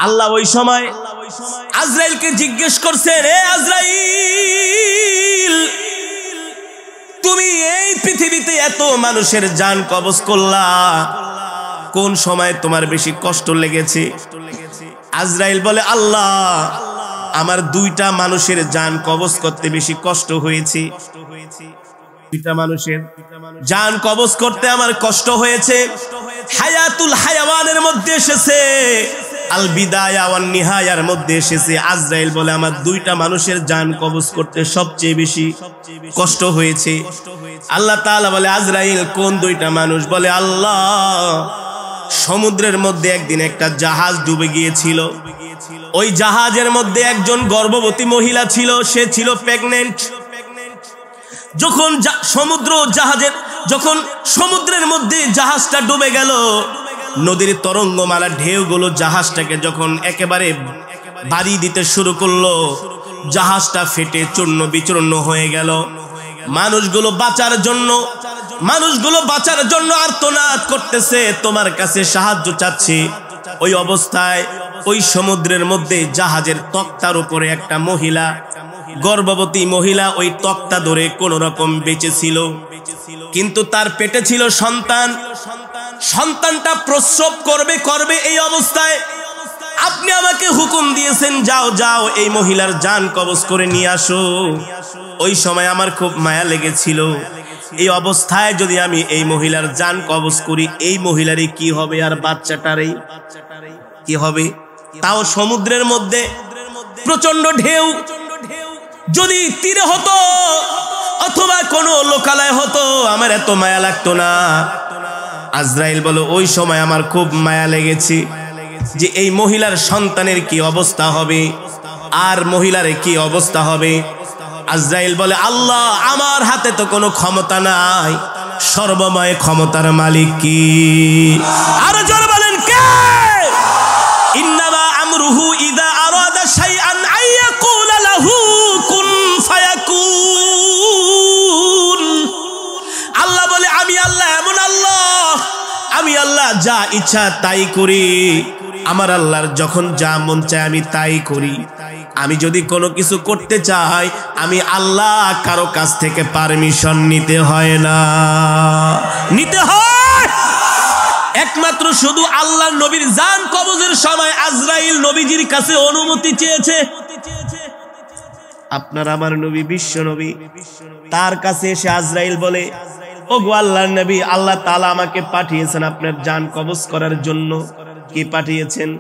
আল্লাহ ওই সময় আজরাইলকে জিজ্ঞেস করছেন, হে আজরাইল, তুমি এই পৃথিবীতে এত মানুষের জান কবজ করলা, কোন সময় তোমার বেশি কষ্ট লেগেছে? আজরাইল বলে, আল্লাহ, আমার দুইটা মানুষের জান কবজ করতে বেশি কষ্ট হয়েছে। দুইটা মানুষের জান কবজ করতে আমার কষ্ট হয়েছে। হায়াতুল হায়াওয়ানের মধ্যে এসেছে, আল বিদায়া ওয়ান নিহায়ার মধ্যে এসেছে। আজরাইল বলে, আমার দুইটা মানুষের জান কবজ করতে সবচেয়ে বেশি কষ্ট হয়েছে। আল্লাহ তাআলা বলে, আজরাইল, কোন দুইটা মানুষ? বলে, আল্লাহ, সমুদ্রের মধ্যে একদিন একটা জাহাজ ডুবে গিয়েছিল। ওই জাহাজের মধ্যে একজন গর্ভবতী মহিলা ছিল, সে ছিল প্রেগন্যান্ট। যখন সমুদ্রের মধ্যে জাহাজটা ডুবে গেল, নদীর তরঙ্গমালা ঢেউগুলো জাহাজটাকে যখন একেবারে বাড়ি দিতে শুরু করলো, জাহাজটা ফেটে চূর্ণ বিচূর্ণ হয়ে গেল। মানুষগুলো বাঁচার জন্য আর্তনাদ করতেছে, তোমার কাছে সাহায্য চাচ্ছে। ওই অবস্থায় ওই সমুদ্রের মধ্যে জাহাজের তক্তার উপরে একটা মহিলা, গর্ভবতী মহিলা, ওই তক্তা ধরে কোন রকম বেঁচে ছিল। কিন্তু তার পেটে ছিল সন্তান। সন্তানটা প্রসব করবে এই অবস্থায় আপনি আমাকে হুকুম দিয়েছেন, যাও যাও, এই মহিলার জান কবজ করে নিয়ে আসো। ওই সময় আমার খুব মায়া লেগেছিল, এই অবস্থায় যদি আমি এই মহিলার জান কবজ করি, এই মহিলারই কি হবে আর বাচ্চাটারই কি হবে? তাও সমুদ্রের মধ্যে প্রচন্ড ঢেউ। যদি তীরে হতো অথবা কোনো লোকালয় হতো, আমার এত মায়া লাগতো না। আজরাইল বলে, ওই সময় আমার খুব মায়া লেগেছে যে এই মহিলার সন্তানের কি অবস্থা হবে আর মহিলার কি অবস্থা হবে। আজরাইল বলে, আল্লাহ, আমার হাতে তো কোনো ক্ষমতা নাই, সর্বময় ক্ষমতার মালিক কি? আরো জোরে বলেন, কে? ইন্নামা আমরুহু ইযা আরাদা শাইআন আইয়াকুলা লাহু কুন ফায়াকুন। আল্লাহ বলে, আমি আল্লাহ এমন আল্লাহ, আমি আল্লাহ যা ইচ্ছা তাই করি। আমার আল্লাহর যখন যা মন চায় আমি তাই করি। আমি যদি কোনো কিছু করতে চাই, আমি আল্লাহ কারো কাছ থেকে পারমিশন নিতে হয় না, নিতে হয় একমাত্র শুধু আল্লাহর নবীর জান কবজের সময় আজরাইল নবীজির কাছে অনুমতি চেয়েছে। আপনার আমার নবী, বিশ্ব নবী, তার কাছে এসে আজরাইল বলে, ওগো আল্লাহর নবী, আল্লাহ তাআলা আমাকে পাঠিয়েছেন আপনার জান কবজ করার জন্য। কি পাঠিয়েছেন?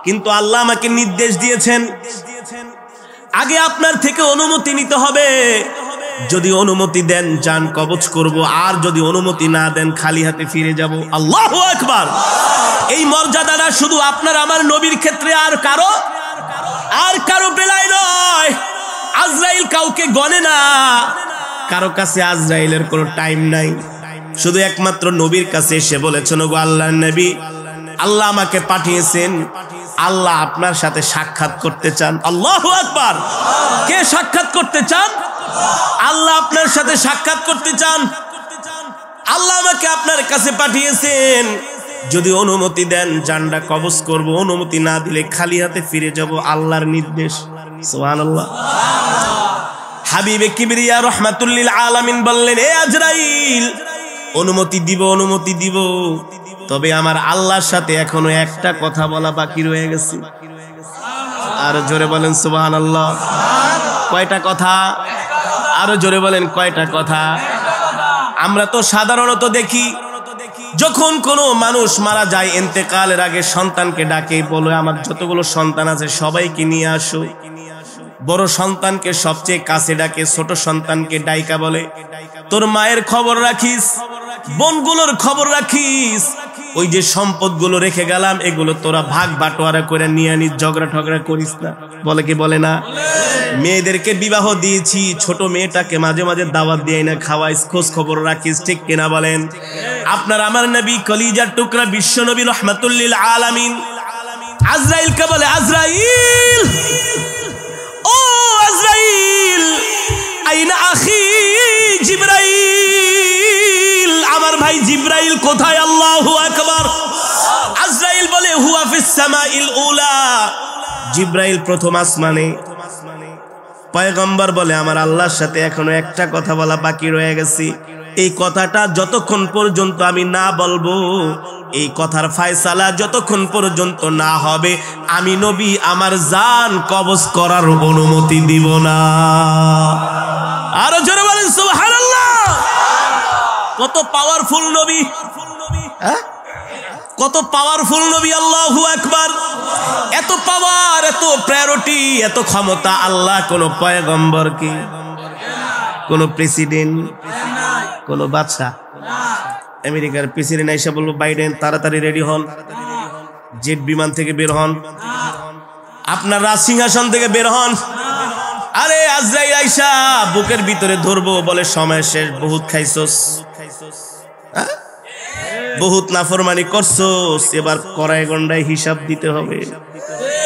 কিন্তু আল্লাহ আমাকে নির্দেশ দিয়েছেন, আগে আপনার থেকে অনুমতি নিতে হবে। যদি অনুমতি দেন জান কবজ করব, আর যদি অনুমতি না দেন খালি হাতে ফিরে যাব। আল্লাহু আকবার। এই মর্যাদাটা শুধু আপনার আমার নবীর ক্ষেত্রে, আর কারো বেলায় নয়। আজরাইল কাউকে গনে না, কারো কাছে আজরাইলের কোনো টাইম নাই। শুধু একমাত্র নবীর কাছে এসে বলেছেন, ওগো আল্লাহর নবী, আল্লাহ আমাকে পাঠিয়েছেন, আল্লাহ আপনার সাথে সাক্ষাৎ করতে চান। আল্লাহু আকবার। কে সাক্ষাৎ করতে চান? আল্লাহ আপনার সাথে সাক্ষাৎ করতে চান। আল্লাহ আমাকে আপনার কাছে পাঠিয়েছেন, যদি অনুমতি দেন জানটা কবজ করব, অনুমতি না দিলে খালি হাতে ফিরে যাব। আল্লাহর নির্দেশ। সুবহানাল্লাহ। হাবিবে কিবরিয়া রাহমাতুল লিল আলামিন বললেন, হে আজরাইল, অনুমতি দিব, তবে আমার আল্লাহর সাথে এখনো একটা কথা বলা বাকি রয়ে গেছে। আর জোরে বলেন সুবহানাল্লাহ। কয়টা কথা? আরো জোরে বলেন, কয়টা কথা? আমরা তো সাধারণত দেখি, যখন কোনো মানুষ মারা যায়, ইন্তেকালের আগে সন্তানকে ডাকে, বলে আমার যতগুলো সন্তান আছে সবাইকে নিয়ে আসো। বড় সন্তানকে সবচেয়ে কাছে ডাকে, ছোট সন্তানকে ডাইকা বলে, তোর মায়ের খবর রাখিস, বোনগুলোর খবর রাখিস, ওই যে সম্পদগুলো রেখে গেলাম এগুলো তোরা ভাগ বাটোয়ারা করে নিয়ে আনিস, ঝগড়া ঠগড়া করিস না। বলে কি বলে না? মেয়েদেরকে বিবাহ দিয়েছি, ছোট মেয়েটাকে মাঝে মাঝে দাওয়াত দিয়ে না খাওয়াইস, খোঁজ খবর রাখিস, ঠিক কিনা বলেন? আপনার আমার নবী কলিজার টুকরা বিশ্ব নবী রাহমাতুল লিল আলামিন আজরাইলকে বলে, আজরাইল, ও আজরাইল, আইনা আখি জিবরাইল, আমার ভাই জিবরাইল কোথায়? আল্লাহু আকবার। আজরাইল বলে, হুয়া ফিস সামাইল উলা, জিব্রাইল প্রথম আসমানে। পয়গম্বর বলে আমার আল্লাহর সাথে এখনো একটা কথা বলা বাকি রয়ে গেছে, এই কথাটা যতক্ষণ পর্যন্ত আমি না বলবো, এই কথার ফয়সালা যতক্ষণ পর্যন্ত না হবে, আমি নবী আমার জান কবজ করার অনুমতি দিব না। আরো জোরে বলেন সুবহানাল্লাহ। কত পাওয়ারফুল নবী, কত পাওয়ারফুল নবী, আল্লাহু আকবার। এত পাওয়ার, এত প্রায়োরিটি, এত ক্ষমতা আল্লাহ কোন পয়গম্বরকে, কোন প্রেসিডেন্ট, কোন বাদশা, আমেরিকার প্রেসিডেন্ট আইসা বলবো বাইডেন তাড়াতাড়ি রেডি হন, জেট বিমান থেকে বের হন, আপনার রাজ সিংহাসন থেকে বের হন। আরে আজরাইল আইসা বুকের ভিতরে ধরবো, বলে সময় শেষ, বহুত খাইছস, বহুত নাফরমানি করছস, এবার কড়াই গন্ডায় হিসাব দিতে হবে।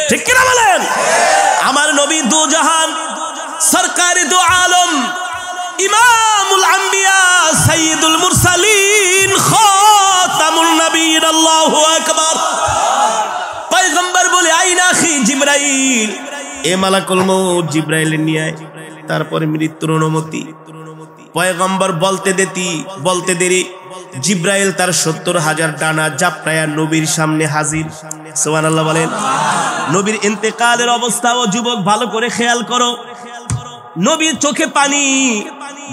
ঠিক কিনা বলেন? আমার নবী দু জাহান, সরকারি দু আলম, ইমামুল আম্বিয়া, সাইয়্যিদুল মুরসালিন, খাতামুন নবিয়্যিন, আল্লাহু আকবার। পয়গম্বর বলে আইনা আখি জিবরাইল, এ মালাকুল মউত জিবরাইল নিয়ে আয়। তারপরে মৃত্যুর অনুমতি। পয়গম্বর বলতে দেরি জিবরাইল তার 70,000 ডানা জাপটায়া নবীর সামনে হাজির। সুবহানাল্লাহ বলেন। নবীর ইন্তেকালের অবস্থাও যুবক ভালো করে খেয়াল করো। নবীর চোখে পানি,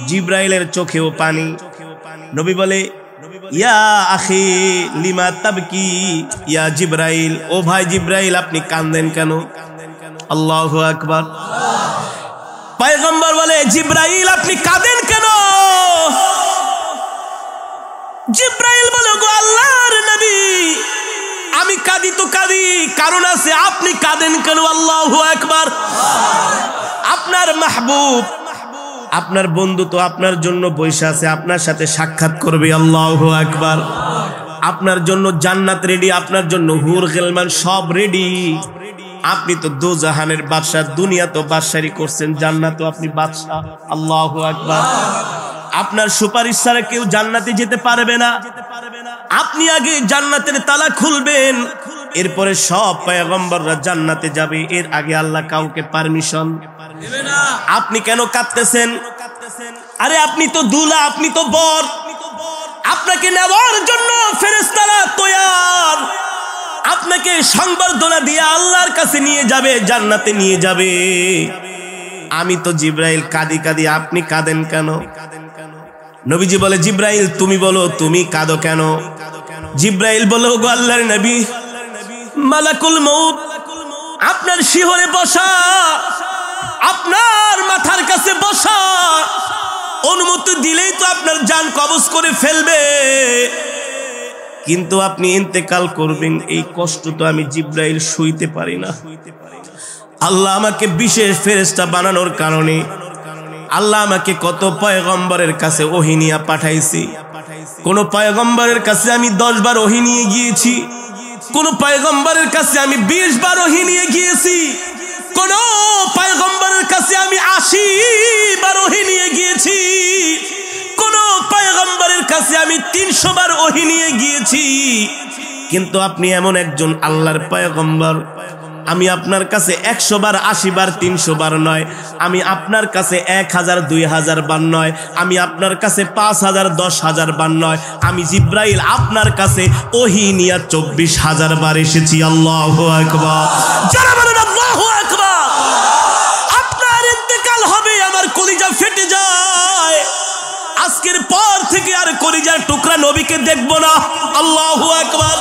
জিবরাইলের চোখেও পানি। নবী বলে ইয়া আখি লিমা তাবকি ইয়া জিবরাইল, ও ভাই জিবরাইল আপনি কাঁদেন কেন? আল্লাহু আকবার। পয়গম্বর বলে জিবরাইল আপনি কাঁদেন কেন? জিবরাইল বলে গো আল্লাহর নবী আমি কাঁদি তো কাঁদি, কারণ আছে, আপনি কাঁদেন কেন? আল্লাহু আকবার। আপনার মাহবুব, আপনার বন্ধু তো আপনার জন্য বসে আছে, আপনার সাথে সাক্ষাৎ করবে। আল্লাহু আকবার। আপনার জন্য জান্নাত রেডি, আপনার জন্য হুর গিলমান সব রেডি। আপনি তো দোজাহানের বাদশা, দুনিয়া তো বাদশাহী করছেন, জান্নাত তো আপনি বাদশা। আল্লাহু আকবার। আপনার সুপারিশ ছাড়া কেউ জান্নাতে যেতে পারবে না। আপনি আগে জান্নাতের তালা খুলবেন, এরপরে সব পয়গম্বররা জান্নাতে যাবে। এর আগে আল্লাহ কাউকে পারমিশন দেবে না। আপনি কেন কাঁদতেছেন? আরে আপনি তো দুলা, আপনি তো বর, আপনাকে নেওয়ার জন্য ফেরেশতারা তৈয়ার। আপনাকে সংবর্ধনা দিয়ে আল্লাহর কাছে নিয়ে যাবে, জান্নাতে নিয়ে যাবে। আমি তো জিবরাইল কাঁদি কাঁদি, আপনি কাঁদেন কেন? নবীজি বলে জিবরাইল তুমি বলো, তুমি কাঁদো কেন? জিবরাইল বলো গো আল্লাহর নবী, মালাকুল মউত আপনার শিহরে বসা, আপনার মাথার কাছে বসা, অনুমতি দিলেই তো আপনার জান কবজ করে ফেলবে, কিন্তু আপনি ইন্তেকাল করবেন, এই কষ্ট তো আমি জিবরাইল সইতে পারি না। আল্লাহ আমাকে বিশেষ ফেরেশতা বানানোর কারণে আল্লাহ আমাকে কত পয়গম্বরের কাছে ওহী নিয়ে পাঠাইছি। কোন পয়গম্বরের কাছে আমি 10 বার ওহী নিয়ে গিয়েছি, কোন পয়গম্বরের কাছে আমি 20 বার ওহী নিয়ে গিয়েছি, কোন পয়গম্বরের কাছে আমি 80 বার ওহী নিয়ে গিয়েছি, কোন পয়গম্বরের কাছে আমি 300 বার ওহী নিয়ে গিয়েছি। কিন্তু আপনি এমন একজন আল্লাহর পয়গম্বর, আমি আপনার কাছে 100 বার 80 বার 300 বার নয়, আমি আপনার কাছে 1000 2000 বার নয়, আমি আপনার কাছে 5000 10,000 বার নয়, আমি জিবরাইল আপনার কাছে ওহী নিয়ে 24,000 বার এসেছি। আল্লাহু আকবার। যারা বলেন আল্লাহু আকবার। আপনার ইন্তেকাল হবে, আমার কলিজা ফেটে যায়। আজকের পর থেকে আর কলিজার টুকরা নবীকে দেখব না। আল্লাহু আকবার।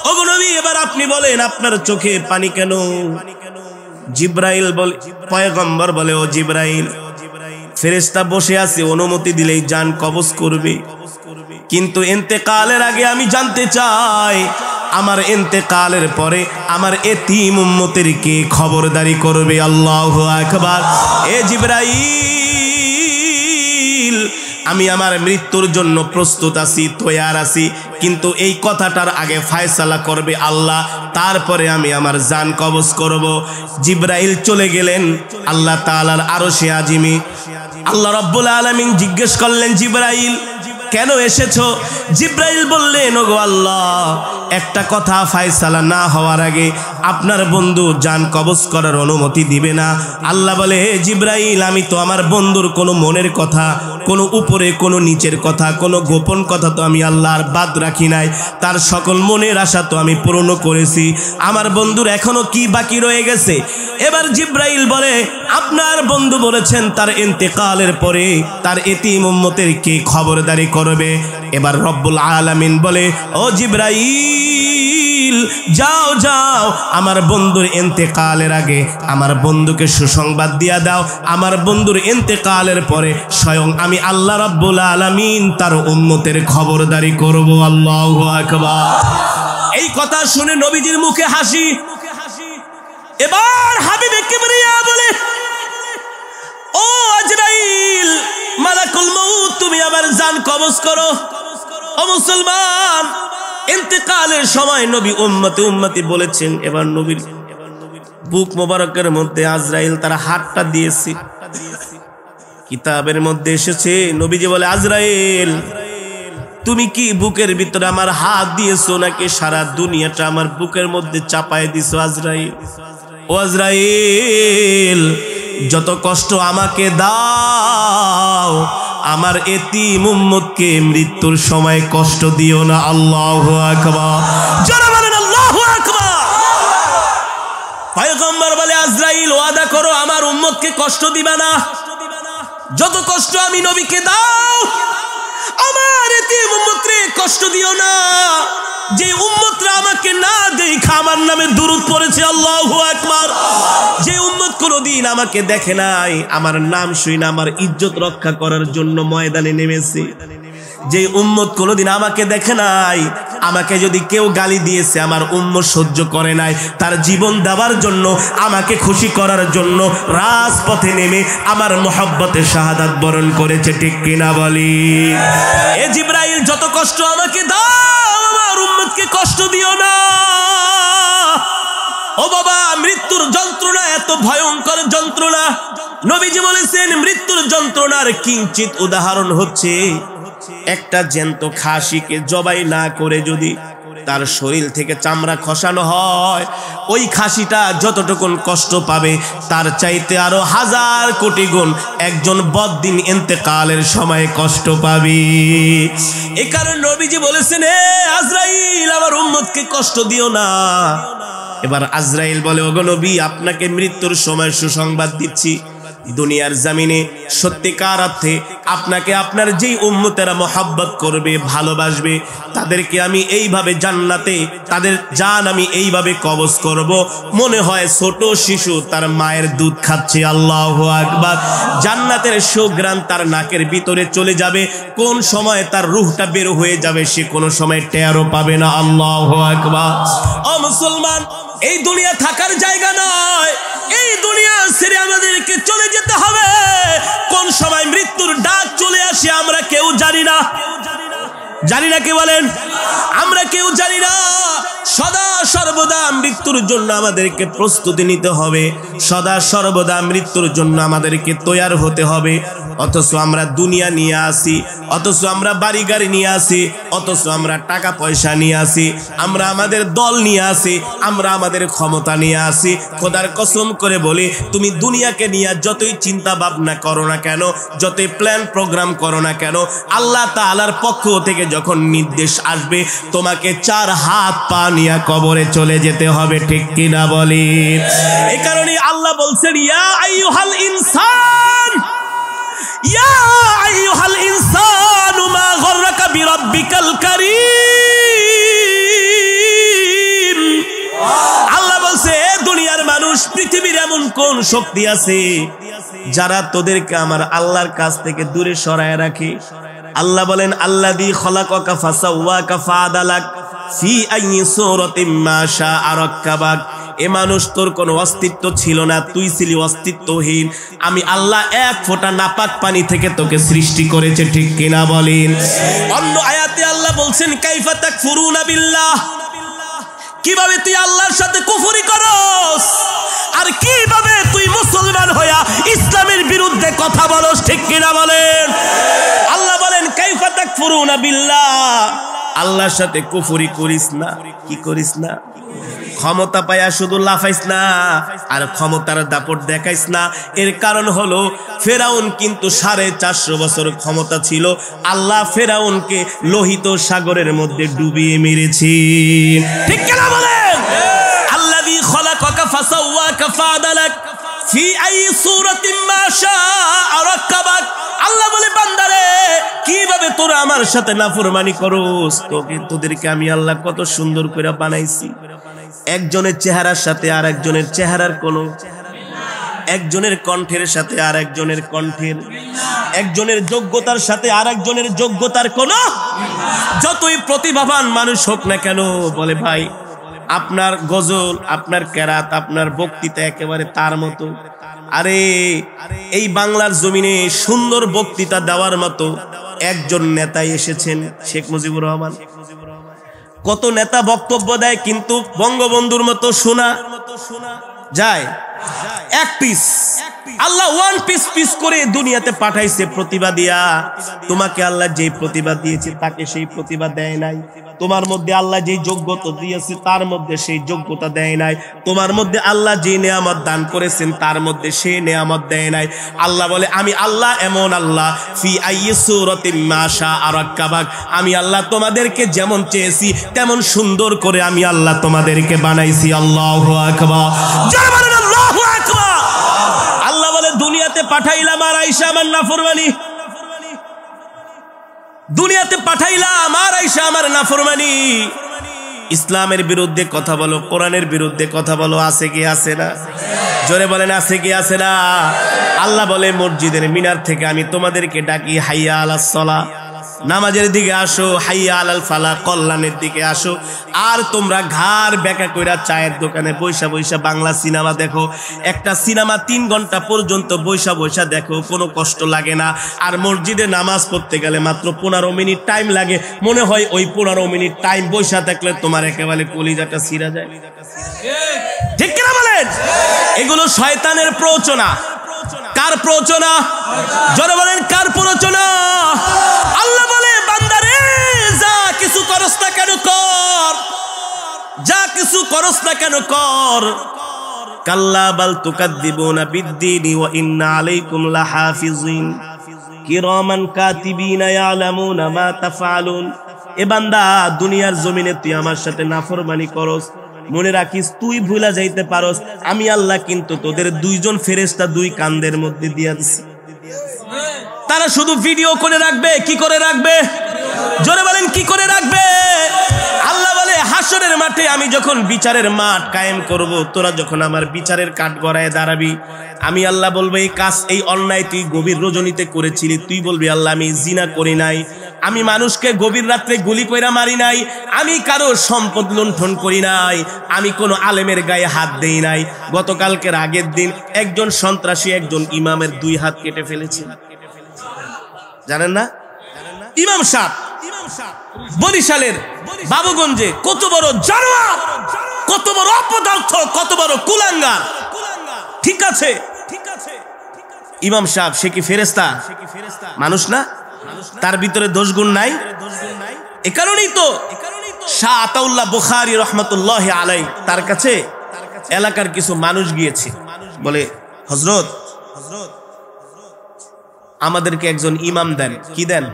ওগো নবী এবার আপনি বলেন আপনার চোখে পানি কেন? জিবরাইল বলে, পয়গম্বর বলে ও জিবরাইল ফেরেশতা বসে আছে, অনুমতি দিলেই জান কবজ করবে, কিন্তু ইন্তেকালের আগে আমি জানতে চাই আমার ইন্তেকালের পরে আমার এতিম উম্মতের কে খবরদারি করবে। আল্লাহু আকবার। এ জিবরাইল আমি আমার মৃত্যুর জন্য প্রস্তুত আছি, তৈয়ার আছি, কিন্তু এই কথাটার আগে ফয়সালা করবে আল্লাহ, তারপরে আমি আমার জান কবজ করব। জিবরাইল চলে গেলেন আল্লাহ তাআলার আরশে আজিমে। আল্লাহ রাব্বুল আলামিন জিজ্ঞেস করলেন জিবরাইল কেন এসেছো? জিব্রাইল বললেন, ওগো আল্লাহ, একটা কথা ফায়সালা না হওয়ার আগে আপনার বন্ধু জান কবজ করার অনুমতি দিবে না। আল্লাহ বলে, হে জিব্রাইল, আমি তো আমার বন্ধুর কোনো মনের কথা, কোনো উপরে কোনো নিচের কথা, কোনো গোপন কথা তো আমি আল্লাহর বাদ রাখি নাই। তার সকল মনের আশা তো আমি পূরণ করেছি। আমার বন্ধুর এখনো কি বাকি রয়ে গেছে? এবার জিব্রাইল বলে, আপনার বন্ধু বলেছেন তার ইন্তেকালের পরে তার এতিম উম্মতের কে খবরদারি করবে। এবার রব্বুল আলামিন বলে, ও জিব্রাইল, যাও যাও, আমার বন্ধুর ইন্তেকালের আগে আমার বন্ধুকে সুসংবাদ দিয়া দাও। আমার বন্ধুর ইন্তেকালের পরে স্বয়ং আমি আল্লাহ রব্বুল আলামিন তার উম্মতের খবরদারি করব। আল্লাহু আকবার। এই কথা শুনে নবীজির মুখে হাসি। এবার হাবিবে কিবরিয়া বলে, ও আজরাইল, মালাকুল মউত, তুমি আবার জান কবজ করো। ও মুসলমান, ইন্তেকালের সময় নবী উম্মতি বলেছেন। এবার নবীর বুক মোবারকের মধ্যে আজরাইল তার হাতটা দিয়েছে। কিতাবের মধ্যে এসেছে, নবীজি বলে, আজরাইল, তুমি কি বুকের ভিতরে আমার হাত দিয়েছো নাকি সারা দুনিয়াটা আমার বুকের মধ্যে চাপায় দিছো? আজরাইল, ও আজরাইল, যত কষ্ট আমাকে দাও, আমার এতিম উম্মতকে মৃত্যুর সময় কষ্ট দিও না। আল্লাহু আকবার। যারা বলেন আল্লাহু আকবার। পয়গম্বর বলে, আজরাইল, ওয়াদা করো আমার উম্মতকে কষ্ট দিবা না। যত কষ্ট আমি নবীকে দাও, আমার এতিম উম্মতরে কষ্ট দিও না। যে উম্মতরা আমাকে না দেখা আমার নামে দুরূদ পড়েছে, আল্লাহু আকবার, যে উম্মত কোনদিন আমাকে দেখে নাই, আমার নাম শুনে আমার ইজ্জত রক্ষা করার জন্য ময়দানে নেমেছে, যে উম্মত কোনদিন আমাকে দেখে নাই, আমাকে যদি কেউ গালি দিয়েছে আমার উম্মত সহ্য করে নাই, তার জীবন দেওয়ার জন্য, আমাকে খুশি করার জন্য রাজপথে নেমে আমার মহব্বতে শাহাদাত বরণ করেছে। ঠিক কিনা বলি? এ জিব্রাইল, যত কষ্ট আমাকে দাও, আমার উম্মতকে কষ্ট দিও না। ও বাবা, মৃত্যুর যন্ত্রণা এত ভয়ঙ্কর যন্ত্রণা। নবীজি বলেছেন, মৃত্যুর যন্ত্রণার কিঞ্চিত উদাহরণ হচ্ছে একটা জ্যান্ত খাসিকে জবাই না করে যদি তার শরীর থেকে চামড়া খসানো হয়, ওই খাসিটা যতটুকুন কষ্ট পাবে তার চাইতে আরো 1000 কোটি গুণ একজন বদ্দিন ইন্তেকালের সময় কষ্ট পাবে। এই কারণে নবীজি বলেছেন, হে আজরাইল, আমার উম্মতকে কষ্ট দিও না। এবার আজরাইল বলে, ওগো নবী, আপনাকে মৃত্যুর সময় সুসংবাদ দিচ্ছি। দুনিয়ার জমিনে সত্যিকার অর্থে আপনাকে আপনার যেই উম্মতেরা মহব্বত করবে, ভালোবাসবে, তাদেরকে আমি এইভাবে জান্নাতে তাদের জান আমি এইভাবে কবজ করব, মনে হয় ছোট শিশু তার মায়ের দুধ খাচ্ছে। আল্লাহু আকবার। জান্নাতের সুঘ্রাণ তার নাকের ভিতরে চলে যাবে, কোন সময় তার রূহটা বের হয়ে যাবে সে কোনো সময় টেরও পাবে না। আল্লাহু আকবার। ও মুসলমান, এই দুনিয়া থাকার জায়গা নয়, এই দুনিয়া ছেড়ে আমাদেরকে চলে যেতে হবে। কোন সময় মৃত্যুর ডাক চলে আসে আমরা কেউ জানি না। জানি না, কে বলেন? আমরা কেউ জানি না। সদা সর্বদা মৃত্যুর জন্য আমাদেরকে প্রস্তুতি নিতে হবে, সদা সর্বদা মৃত্যুর জন্য আমাদেরকে তৈয়ার হতে হবে। অথচ আমরা দুনিয়া নিয়ে আসি, অথচ আমরা বাড়ি গাড়ি নিয়ে আসি, অথচ আমরা টাকা পয়সা নিয়ে আসি, আমরা আমাদের দল নিয়ে আসি, আমরা আমাদের ক্ষমতা নিয়ে আসি। খোদার কসম করে বলি, তুমি দুনিয়াকে নিয়ে যতই চিন্তা ভাবনা করো না কেন, যতই প্ল্যান প্রোগ্রাম করো না কেন, আল্লাহ তাআলার পক্ষ থেকে যখন নির্দেশ আসবে, তোমাকে 4 হাত পা নিয়ে কবরে চলে যেতে হবে। ঠিক কিনা বলি? এই কারণে আল্লাহ বলছেন, ইয়া আইয়ুহাল ইনসান, ইয়া আইয়ুহাল ইনসানু মা গররাকা বিরাব্বিকাল কারীম। আল্লাহ বলছে, দুনিয়ার মানুষ, পৃথিবীর এমন কোন শক্তি আছে যারা তোদেরকে আমার আল্লাহর কাছ থেকে দূরে সরায় রাখে? আল্লাহ বলেন, আল্লাযী খলাকাকা ফাসাওয়াকা ফাআদালাক ফি আইয়ি সূরাতিন মা শাআ রাক্কাবাক। এ মানুষ, তোর কোনো অস্তিত্ব ছিল না, তুই ছিলি অস্তিত্বহীন। আমি আল্লাহ এক ফোঁটা নাপাক পানি থেকে তোকে সৃষ্টি করেছে। ঠিক কিনা বলেন? অন্য আয়াতে আল্লাহ বলছেন, কাইফা তাকফুরুনা বিল্লাহ, কিভাবে তুই আল্লাহর সাথে কুফরি করস, আর কিভাবে তুই মুসলমান হইয়া ইসলামের বিরুদ্ধে কথা বলস। ঠিক কিনা বলেন? আল্লাহ বলেন, কাইফা তাকফুরুনা ইয়াকফুরুনা বিল্লাহ, আল্লাহর সাথে কুফরি করিস না। কি করিস না? ক্ষমতা পায়া শুধু লাফাইস না আর ক্ষমতার দাপট দেখাইস না। এর কারণ হলো ফেরাউন কিন্তু 450 বছর ক্ষমতা ছিল, আল্লাহ ফেরাউনকে লোহিত সাগরের মধ্যে ডুবিয়ে মেরেছেন। ঠিক কিনা বলেন? আল্লাযী খলাকাকা ফাসাওয়াকা ফাআদালাক ফি আই সূরাতিন মা শাআ রাক্কাবাক। আল্লাহ বলে বান্দারে কিভাবে তোরা আমার সাথে নাফরমানি করস, তোদেরকে আমি আল্লাহ কত সুন্দর করে বানাইছি। একজনের চেহারার সাথে আর একজনের চেহারার কোনো, একজনের কণ্ঠের সাথে আর একজনের কণ্ঠের, একজনের যোগ্যতার সাথে আর একজনের যোগ্যতার কোনো। যতই প্রতিভাবান মানুষ হোক না কেন, বলে ভাই আপনার গজল, আপনার কেরাত, আপনার বক্তৃতা একেবারে তার মতো। আরে এই বাংলার জমিনে সুন্দর বক্তৃতা দেওয়ার মতো একজন নেতাই এসেছেন, শেখ মুজিবুর রহমান। কত নেতা বক্তব্য দেয়, কিন্তু বঙ্গবন্ধুর মতো শোনা যায় এক পিস। আল্লাহ ওয়ান পিস পিস করে দুনিয়াতে পাঠাইছে প্রতিভা দিয়া। তোমাকে আল্লাহ যেই প্রতিভা দিয়েছে তাকে সেই প্রতিভা দেয় নাই। তোমার মধ্যে আল্লাহ যেই যোগ্যতা দিয়েছে তার মধ্যে সেই যোগ্যতা দেয় নাই। তোমার মধ্যে আল্লাহ যে নেয়ামত দান করেছেন তার মধ্যে সেই নেয়ামত দেয় নাই। আল্লাহ বলে আমি আল্লাহ এমন আল্লাহ, ফি আইয়ি সূরাতিন মা শাআ রাক্কাবাক, আমি আল্লাহ তোমাদেরকে যেমন চেয়েছি তেমন সুন্দর করে আমি আল্লাহ তোমাদেরকে বানাইছি। আল্লাহু আকবার, জোরে বলেন আল্লাহু আকবার। আল্লাহ বলে দুনিয়াতে পাঠাইলাম আর আয়েশা আমার নাফরমানি, দুনিয়াতে পাঠাইলাম আর আয়েশা আমার নাফরমানি। ইসলামের বিরুদ্ধে কথা বলো, কোরআনের বিরুদ্ধে কথা বলো, আছে কি আছে না? জোরে বলেন আছে কি আছে না? আল্লাহ বলে মসজিদের মিনার থেকে আমি তোমাদেরকে ডাকি, হাইয়া আলাস সালাহ, নামাজের দিকে আসো, হাইয়া আলাল ফালাহ, কল্যাণের দিকে আসো। আর তোমরা ঘাড় বেঁকা কইরা চায়ের দোকানে বৈশা বৈশা বাংলা সিনেমা দেখো। একটা সিনেমা 3 ঘন্টা পর্যন্ত বৈশা বৈশা দেখো, কোনো কষ্ট লাগে না। আর মসজিদে নামাজ পড়তে গেলে মাত্র 15 মিনিট টাইম লাগে। মনে হয় ওই 15 মিনিট টাইম বৈশা থাকলে তোমার একেবারে কলিজাটা ছিঁড়া যায়। ঠিক কিনা বলেন? এগুলো শয়তানের প্ররোচনা। কার প্ররোচনা? জোরে বলেন কার প্ররোচনা? আল্লাহ বলে বান্দারে যা কিছু করস না কেন কর, যা কিছু করস না কেন কর। কাল্লা বাল তুকাদ্দিবুনা বিদ্দীনি ওয়া ইন্না আলাইকুম লাহাফিজিন কিরামান কাতিবিনা ইয়ালামুনা মা তাফআলুন। এ বান্দা দুনিয়ার জমিনে তুই আমার সাথে নাফরমানি করস, মনে রাখিস তুই ভুলা যাইতে পারস, আমি আল্লাহ কিন্তু তোদের 2 জন ফেরেশতা 2 কাঁধের মধ্যে দিয়া দিছি। তারা শুধু ভিডিও করে রাখবে। কি করে রাখবে? জোরে বলেন কি করে রাখবে? আল্লাহ বলে হাসরের মাঠে আমি যখন বিচারের মাঠ কায়েম করব, তোরা যখন আমার বিচারের কাঠ গড়ায় দাঁড়াবি, আমি আল্লাহ বলবো এই কাজ, এই অন্যায় তুই গভীর রজনীতে করেছিলি। তুই বলবি আল্লাহ আমি জিনা করি নাই, আমি মানুষকে গভীর রাত্রে গুলি কইরা মারি নাই, আমি কারো সম্পদ লুণ্ঠন করি নাই, আমি কোনো আলেমের গায়ে হাত দেই নাই। গতকালকের আগের দিন একজন সন্ত্রাসী একজন ইমামের 2 হাত কেটে ফেলেছে, জানেন না? ইমাম সাহেব বরিশালের বাবুগঞ্জে কত বড় জানোয়ার, কত বড় অপদার্থ, কত বড় কুলাঙ্গার। ঠিক আছে, ইমাম সাহেব সে কি ফেরেশতা? মানুষ না? তার ভিতরে দোষ গুণ নাই? এ কারণেই তো শাহ আতাউল্লাহ বুখারী রহমাতুল্লাহি আলাইহি তার কাছে এলাকার কিছু মানুষ গিয়েছে, বলে হযরত আমাদেরকে একজন ইমাম দেন। কি দেন?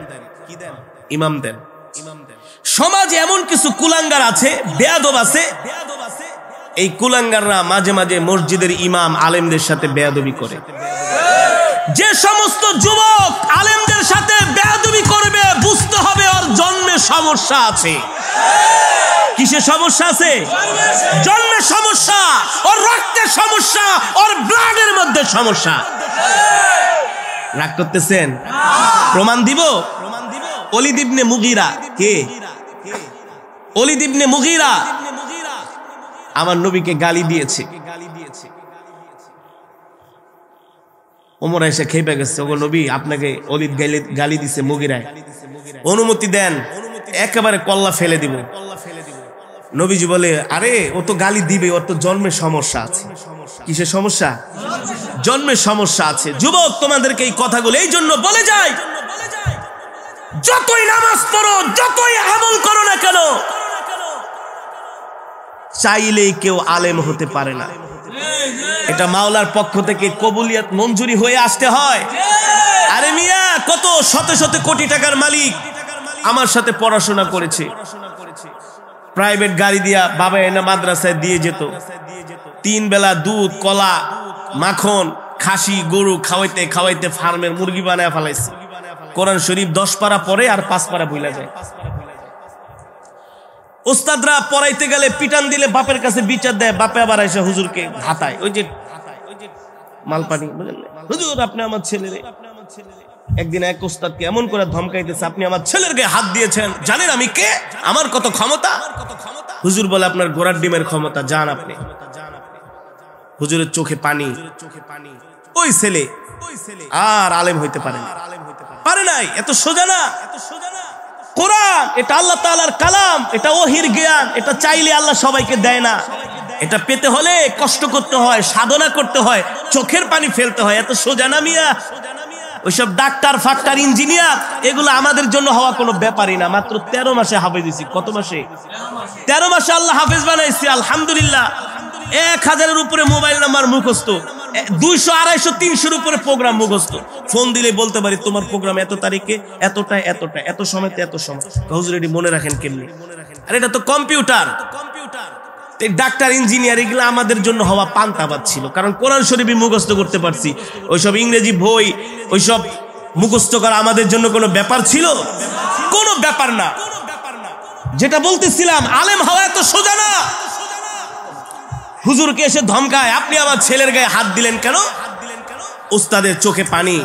ইমাম দেন। সমাজে এমন কিছু কুলাঙ্গার আছে, বেয়াদব আছে, এই কুলাঙ্গাররা মাঝে মাঝে মসজিদের ইমাম আলেমদের সাথে বেয়াদবি করে। যে সমস্ত যুবক আলেমদের সাথে বেয়াদবি করবে বুঝতে হবে ওর জন্মে সমস্যা আছে। কিসে সমস্যা আছে? জন্মে সমস্যা, ওর রক্তের সমস্যা, ওর ব্লাডের মধ্যে সমস্যা। রাগ করতেছেন? প্রমাণ দিব। ওলীদ ইবনে মুগীরা কে? ওলীদ ইবনে মুগীরা আমার নবীকে গালি দিয়েছে। ওমর এসে খেপে গেছে, ওগো নবী আপনাকে ওলীদ গালি দিছে মুগীরায়, অনুমতি দেন, একেবারে কল্লা ফেলে দিব। নবীজি বলে আরে ও তো গালি দিবে, ওর তো জন্মের সমস্যা আছে। কিসের সমস্যা? জন্মের সমস্যা আছে। যুবক তোমাদেরকে এই কথাগুলো এই জন্য বলে যায়, যতই নামাজ পড়ো, যতই আমল করো না কেন, চাইলেই কেউ আলেম হতে পারে না। এটা মাওলার পক্ষ থেকে কবুলিয়ত মঞ্জুরি হয়ে আসতে হয়। আরে মিয়া, কত শত শত কোটি টাকার মালিক আমার সাথে পড়াশোনা করেছে, প্রাইভেট গাড়ি দিয়া বাবা এনে মাদ্রাসায় দিয়ে যেত, 3 বেলা দুধ, কলা, মাখন, খাসি, গরু খাওয়াইতে খাওয়াইতে ফার্মের মুরগি বানায় ফেলাইছে। কোরআন শরীফ 10 পারা পড়ে আর 5 পারা ভুলে যায়। উস্তাদরা পড়াইতে গেলে পিটান দিলে বাপের কাছে বিচার দেয়, বাপে আবার এসে হুজুরকে হাতায়, ওই যে মালপানি, বুঝলেন? হুজুর আপনি আমার ছেলেরে, একদিন এক উস্তাদকে এমন করে ধমকাইতেছে, আপনি আমার ছেলের গায়ে হাত দিয়েছেন, জানেন আমি কে, আমার কত ক্ষমতা? হুজুর বলে আপনার ঘোড়ার ডিমের ক্ষমতা, যান আপনি। হুজুরের চোখে পানি। ওই ছেলে আর আলেম হইতে পারে নাই। এত সোজা না। কোরআন এটা আল্লাহ তাআলার কালাম, এটা ওহির জ্ঞান, এটা চাইলে আল্লাহ সবাইকে দেয় না। এটা পেতে হলে কষ্ট করতে হয়, সাধনা করতে হয়, চোখের পানি ফেলতে হয়। এত সোজা না মিয়া। ওইসব ডাক্তার, ফাক্তার, ইঞ্জিনিয়ার এগুলো আমাদের জন্য হওয়া কোনো ব্যাপারই না। মাত্র 13 মাসে হাফেজ হইছি। কত মাসে? 13 মাসে আল্লাহ হাফেজ বানাইছে, আলহামদুলিল্লাহ। 1000-এর উপরে মোবাইল নাম্বার মুখস্থ, 200, 250, 300-এর উপরে প্রোগ্রাম মুখস্থ। ফোন দিলে বলতে পারি তোমার প্রোগ্রাম এত তারিখে, এতটা, এত সময়তে এত সময়। হুজুর এটি মনে রাখেন কেমনি? আর এটা তো কম্পিউটার। ডাক্তার, ইঞ্জিনিয়ার এগুলো আমাদের জন্য হওয়া পান্তাবাদ ছিল, কারণ কোরআন শরীফই মুখস্থ করতে পারছি। ওইসব ইংরেজি বই, ওইসব মুখস্থ করা আমাদের জন্য কোনো ব্যাপার ছিল? কোনো ব্যাপার না। যেটা বলতেছিলাম, আলেম হওয়া এত সোজা না। হুজুরকে এসে ধমকায়, আপনি আমার ছেলের গায়ে হাত দিলেন কেন? উস্তাদের চোখে পানি।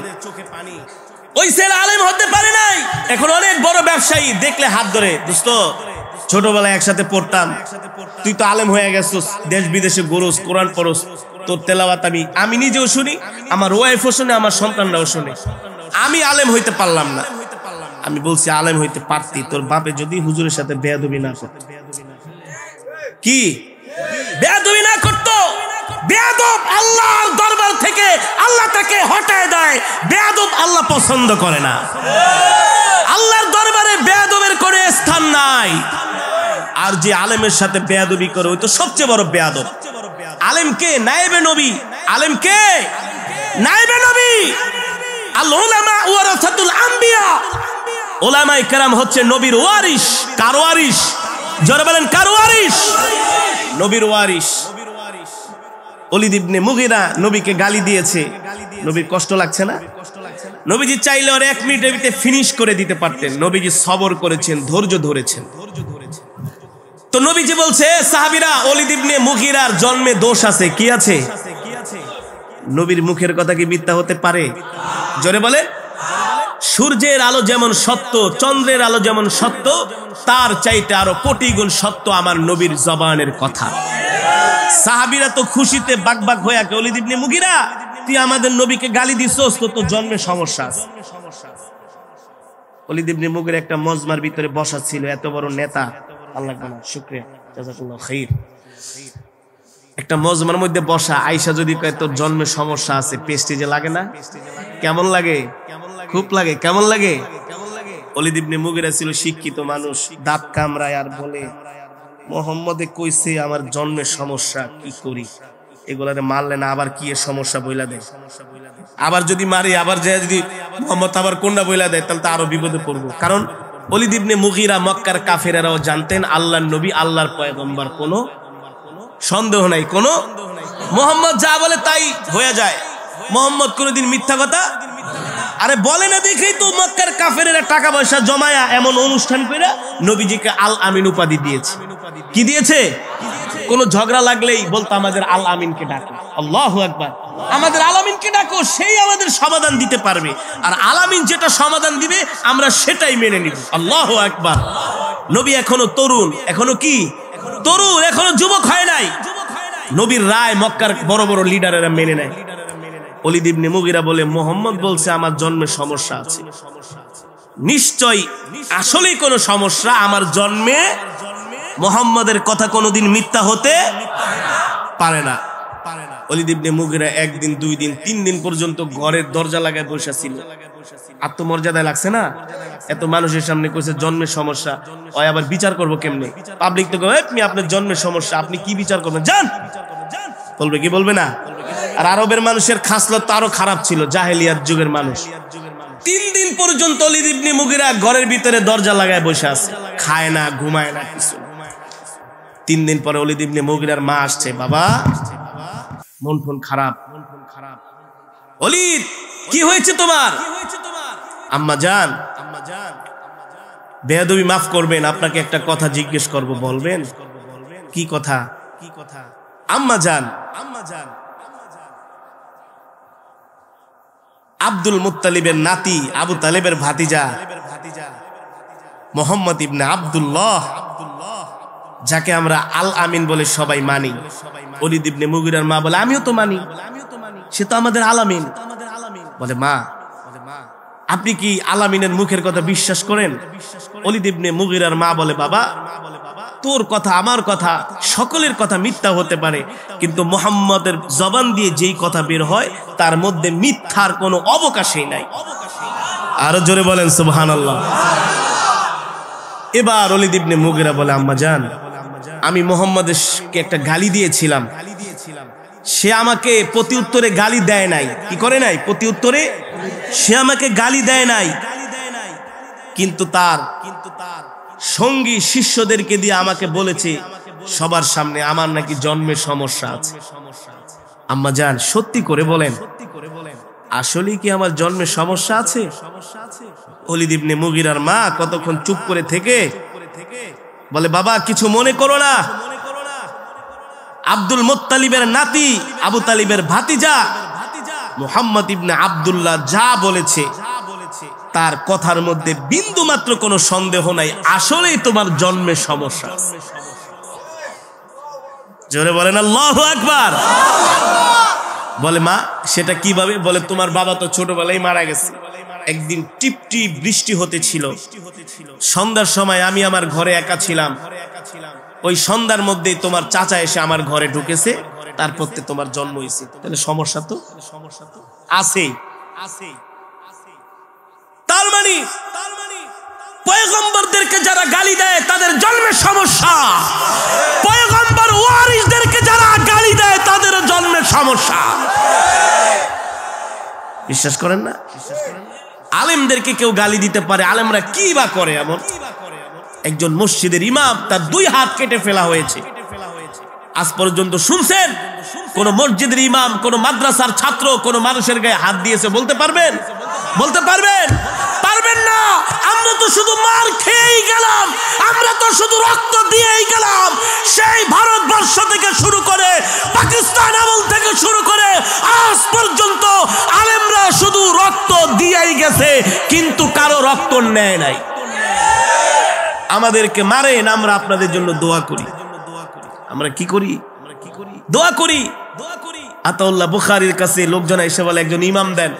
ওই ছেলে আলেম হতে পারে নাই, এখন অনেক বড় ব্যবসায়ী, দেখলে হাত ধরে, দোস্ত ছোটবেলায় একসাথে পড়তাম, তুই তো আলেম হয়ে গেছিস, দেশ বিদেশে ঘুরোস, কোরআন পড়োস, তোর তেলাওয়াত আমি নিজেও শুনি, আমার ওয়াইফও শুনে, আমার সন্তানরাও শুনে। আমি আলেম হইতে পারলাম না। আমি বলছি আলেম হইতে পারতি, তোর বাপে যদি হুজুরের সাথে বেয়াদবি না করত। কি বেয়াদবি না করতো? বেয়াদব আল্লাহর দরবার থেকে আল্লাহ তাকে হটায় দেয়। বেয়াদব আল্লাহ পছন্দ করে না। আল্লাহর দরবারে বেয়াদবের কোনো স্থান নাই। আর যে আলেমের সাথে বেয়াদবি করে, ওই তো সবচেয়ে বড় বেয়াদব। আলেমকে নায়েবে নবী, আলেমকে নায়েবে নবী। আল উলামা ওয়ারাসাতুল আম্বিয়া। উলামায়ে কেরাম হচ্ছে নবীর ওয়ারিস। কার ওয়ারিস? জোরে বলেন, কার ওয়ারিস? নবীর ওয়ারিস। ওলীদ ইবনে মুগীরা নবীকে গালি দিয়েছে, নবীর কষ্ট লাগছে না? নবীজি চাইলে ওর 1 মিনিটের ভিতরে ফিনিশ করে দিতে পারতেন। নবীজি সবর করেছেন, ধৈর্য ধরেছেন। তো নবীজি বলছে, সাহাবীরা, ওলীদ ইবনে মুগীরার জন্মে দোষ আছে। কি আছে? নবীর মুখের কথা কি মিথ্যা হতে পারে? জোরে বলে। সূর্যের আলো যেমন সত্য, চন্দ্রের আলো যেমন সত্য, তার চাইতে আরো কোটি গুণ সত্য আমার নবীর জবানের কথা। সাহাবীরা তো খুশিতে বাকবাক হয়ে আছে, ওলীদ ইবনে মুগীরা তুই আমাদের নবীকে গালি দিছস, তো তোর জন্মে সমস্যা আছে। ওলীদ ইবনে মুগীরা একটা মজমার ভিতরে বসা ছিল, এত বড় নেতা, আল্লাহ তাআলা শুকরিয়া, জাযাকাল্লাহু খাইর। একটা মজমার মধ্যে বসা, আয়েশা যদি কয় তোর জন্মে সমস্যা আছে, প্রেস্টিজে লাগে না? কেমন লাগে? খুব লাগে। কেমন লাগে? ওলীদ ইবনে মুগীরা ছিল শিক্ষিত মানুষ, দাঁত কামড়ায় আর বলে, মুহাম্মদে কইছে আমার জন্মের সমস্যা, কি করি? এগুলারে মারলে না আবার কি এর সমস্যা বইলা দেয়, আবার যদি মারি, আবার যে যদি মুহাম্মদ আবার কোনটা বইলা দেয়, তাহলে তো আরো বিপদে পড়বো। কারণ ওলীদ ইবনে মুগীরা মক্কার কাফেরেরাও জানতেন আল্লাহর নবী, আল্লাহর পয়গম্বর, কোনো সন্দেহ নাই, কোনো মুহাম্মদ যা বলে তাই হয়ে যায়। মুহাম্মদ কোনোদিন মিথ্যা কথা আরে বলে না, দেখেই তো মক্কার কাফেরেরা টাকা পয়সা জমায়া এমন অনুষ্ঠান করে নবীজিকে আল আমিন উপাধি দিয়েছে। কি দিয়েছে? কোন ঝগড়া লাগলেই বলতো আমাদের আল আমিনকে ডাকো। আল্লাহু আকবার। আমাদের আল আমিনকে ডাকো, সেই আমাদের সমাধান দিতে পারবে। আর আল আমিন যেটা সমাধান দিবে আমরা সেটাই মেনে নিব। আল্লাহু আকবার। নবী এখনো তরুণ, এখনো কি তরুণ, এখনো যুবক হয় নাই। নবীর রায় মক্কার বড় বড় লিডারেরা মেনে নেয়। ওলীদ ইবনে মুগীরা বলে, মুহাম্মদ বলছে আমার জন্মে সমস্যা আছে। নিশ্চয় আসলেই কোনো সমস্যা, আমার জন্মে মুহাম্মদের কথা কোনোদিন মিথ্যা হতে পারে না। ওলীদ ইবনে মুগীরা 1 দিন 2 দিন 3 দিন পর্যন্ত ঘরের দরজা লাগায় বসে ছিল। আত্মমর্যাদায় লাগছে না? এত মানুষের সামনে কইছে জন্মের সমস্যা, ওই আবার বিচার করবো কেমনে? পাবলিক তো কয় আপনি আপনার জন্মের সমস্যা, আপনি কি বিচার করবেন? যান, বলবে কি বলবে না? আর আরবের মানুষের খাসলত তো আরো খারাপ ছিল, জাহেলিয়াত যুগের মানুষ। 3 দিন পর্যন্ত ওলীদ ইবনে মুগীরা ঘরের ভিতরে দরজা লাগায় বসে আছে, খায় না, ঘুমায় না, কিছু। 3 দিন পরে ওলীদ ইবনে মুগীরার মা আসছে, বাবা মন ফোন খারাপ। ওলীদ, কি হয়েছে তোমার? আম্মা জান, বেয়াদবি মাফ করবেন, আপনাকে একটা কথা জিজ্ঞেস করব, বলবেন? কি কথা? আম্মা জান, আব্দুল মুত্তালিবের নাতি, আবু তালেবের ভাতিজা মুহাম্মদ ইবনে আব্দুল্লাহ, যাকে আমরা আল আমিন বলে সবাই মানি, ওলীদ ইবনে মুগীরার মা বলে আমিও তো মানি, সে তো আমাদের আল আমিন। বলে মা, আপনি কি আল আমিনের মুখের কথা বিশ্বাস করেন? ওলীদ ইবনে মুগীরার মা বলে বাবা, তোর কথা আমার কথা সকলের কথা মিথ্যা হতে পারে, কিন্তু মুহাম্মদের জবান দিয়ে যেই কথা বের হয় তার মধ্যে মিথ্যার কোনো অবকাশই নাই। আরো জোরে বলেন সুবহানাল্লাহ। এবার ওলীদ ইবনে মুগীরা বলে আম্মা জান, আমি মুহাম্মদকে একটা গালি দিয়েছিলাম, সে আমাকে প্রতি উত্তরে গালি দেয় নাই। কি করে নাই? প্রতি উত্তরে সে আমাকে গালি দেয় নাই, কিন্তু তার সঙ্গী শিষ্যদেরকে দিয়ে আমাকে বলেছে সবার সামনে আমার নাকি জন্মের সমস্যা আছে। আম্মা জান, সত্যি করে বলেন, আসলে কি আমার জন্মের সমস্যা আছে? ওলীদ ইবনে মুগীরার মা কতক্ষণ চুপ করে থেকে বলে বাবা, কিছু মনে করো না, আব্দুল মুত্তালিবের নাতি, আবু তালিবের ভাতিজা মুহাম্মদ ইবনে আব্দুল্লাহ যা বলেছে তার কথার মধ্যে বিন্দু মাত্র কোনো সন্দেহ নাই, আসলেই তোমার জন্মের সমস্যা। জোরে বলেন আল্লাহু আকবার। বলে মা, সেটা কিভাবে? বলে তোমার বাবা তো ছোটবেলায় মারা গেছে। একদিন টিপটিপ বৃষ্টি হতেছিল, সন্ধ্যার সময় আমি আমার ঘরে একা ছিলাম, ওই সন্ধ্যার মধ্যেই তোমার চাচা এসে আমার ঘরে ঢুকেছে, তারপর তোমার জন্ম হয়েছে। তাহলে সমস্যা তো আছে। তার মানে পয়গম্বরদেরকে যারা গালি দেয় তাদের জন্মের সমস্যা, পয়গম্বর ওয়ারিসদেরকে যারা গালি দেয় তাদের জন্মের সমস্যা। বিশ্বাস করেন না? আলেমদেরকে কেউ গালি দিতে পারে, আলেমরা কি বা করে এমন? একজন মসজিদের ইমাম, তার 2 হাত কেটে ফেলা হয়েছে। আজ পর্যন্ত শুনছেন কোন মসজিদের ইমাম কোন মাদ্রাসার ছাত্র কোন মানুষের গায়ে হাত দিয়েছে? বলতে পারবেন? বলতে পারবেন? পারবেন না। আমরা তো শুধু মার খেয়েই গেলাম, আমরা তো শুধু রক্ত দিয়েই গেলাম। সেই ভারতবর্ষ থেকে শুরু করে পাকিস্তান আমল থেকে শুরু করে আজ পর্যন্ত আলেমরা শুধু রক্ত দিয়েই গেছে, কিন্তু কারো রক্ত নেয় নাই। আমাদেরকে মারেন, আমরা আপনাদের জন্য দোয়া করি। আমরা কি করি? দোয়া করি। আতাউল্লাহ বুখারীর কাছে লোকজন এসে বলে একজন ইমাম দেন।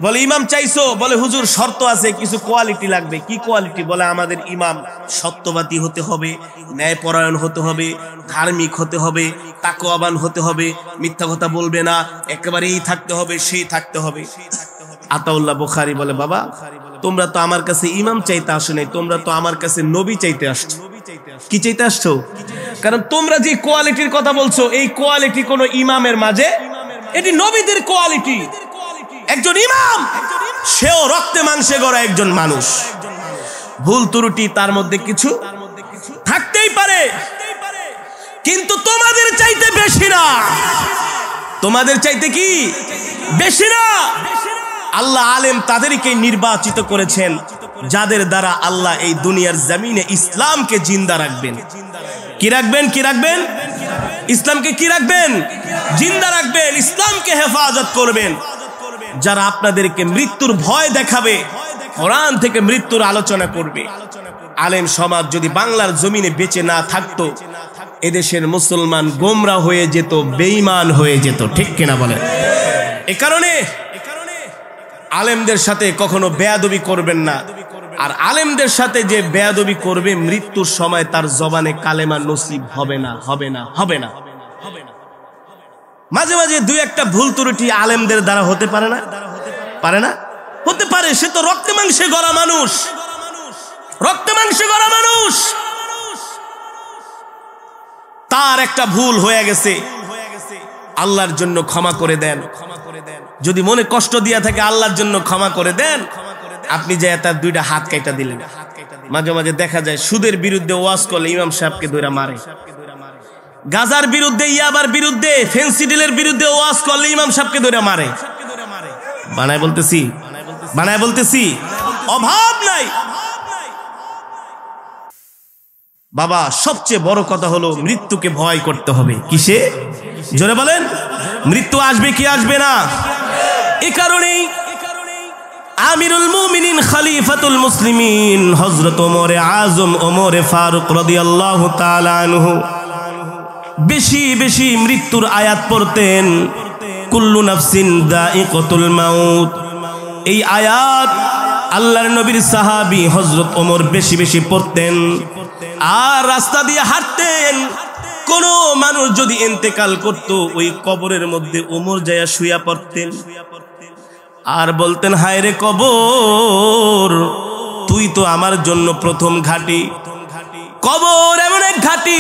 বলে ইমাম চাইছো? বলে হুজুর শর্ত আছে, কিছু কোয়ালিটি লাগবে। কি কোয়ালিটি? বলে আমাদের ইমাম সত্যবাদী হতে হবে, ন্যায়পরায়ণ হতে হবে, ধার্মিক হতে হবে, তাকওয়াবান হতে হবে, মিথ্যা কথা বলবে না, একেবারে এই থাকতে হবে, সেই থাকতে হবে। আতাউল্লাহ বুখারী বলে বাবা, তোমরা তো আমার কাছে ইমাম চাইতে আসো নাই, তোমরা তো আমার কাছে নবী চাইতে আসছো। কি চাইতে আসছো? কারণ তোমরা যে কোয়ালিটির কথা বলছো, এই কোয়ালিটি কোন ইমামের মাঝে, এটি নবীদের কোয়ালিটি। একজন ইমাম সেও রক্তে মাংসে গড়া একজন মানুষ, ভুল ত্রুটি তার মধ্যে কিছু থাকতেই পারে, কিন্তু তোমাদের চাইতে বেশি না। তোমাদের চাইতে কি বেশি না। আল্লাহ আলেম তাদেরকে নির্বাচিত করেছেন যাদের দ্বারা আল্লাহ এই দুনিয়ার জমিনে ইসলামকে জিন্দা রাখবেন। কি রাখবেন? কি রাখবেন? ইসলামকে কি রাখবেন? জিন্দা রাখবেন, ইসলামকে হেফাজত করবেন। যারা আপনাদেরকে মৃত্যুর ভয় দেখাবে, কোরআন থেকে মৃত্যুর আলোচনা করবে। আলেম সমাজ যদি বাংলার জমিনে বেঁচে না থাকতো, এদেশের মুসলমান গোমরা হয়ে যেত, বেঈমান হয়ে যেত। ঠিক কিনা বলেন? এ কারণে আলেমদের সাথে কখনো বেয়াদবি করবেন না। আর আলেমদের সাথে যে বেয়াদবি করবে, মৃত্যুর সময় তার জবানে কালেমা নসিব হবে না, হবে না, হবে না। মাঝে মাঝে 2-1টা ভুল ত্রুটি আলেমদের দ্বারা হতে পারে না? পারে না? হতে পারে সে তো রক্তে মাংসে গড়া মানুষ, রক্তে মাংসে গড়া মানুষ, তার একটা ভুল হয়ে গেছে, আল্লাহর জন্য ক্ষমা করে দেন। যদি মনে কষ্ট দিয়া থাকে আল্লাহর জন্য ক্ষমা করে দেন। আপনি যে তার দুইটা হাত কাটা দিলেন। মাঝে মাঝে দেখা যায় সুদের বিরুদ্ধে ওয়াজ করলে ইমাম সাহেবকে ধরে মারে, গাজার বিরুদ্ধে, ইয়াবার বিরুদ্ধে, ফেন্সিডিলের বিরুদ্ধে ওয়াজ করলে ইমাম সাহেবকে ধরে মারে। বানায় বলতেছি, বানায় বলতেছি, অভাব নাই। বাবা সবচেয়ে বড় কথা হলো মৃত্যুকে ভয় করতে হবে। কিসে? জোরে বলেন। মৃত্যু আসবে কি আসবে না? এই কারণেই আমিরুল মুমিনিন খলিফাতুল মুসলিমিন হযরত ওমরে আজম ওমরে ফারুক রাদিয়াল্লাহু তাআলা আনহু বেশি বেশি মৃত্যুর আয়াত পড়তেন। কুল্লু নাফসিন যায়িকাতুল মাউত, এই আয়াত আল্লাহর নবীর সাহাবী হযরত ওমর বেশি বেশি পড়তেন। আর রাস্তা দিয়ে হাঁটতেন, কোন মানুষ যদি ইন্তেকাল করত ওই কবরের মধ্যে ওমর যায়া শুয়া পড়তেন আর বলতেন, হায় রে কবর, তুই তো আমার জন্য প্রথম ঘাঁটি। কবর এমন এক ঘাঁটি,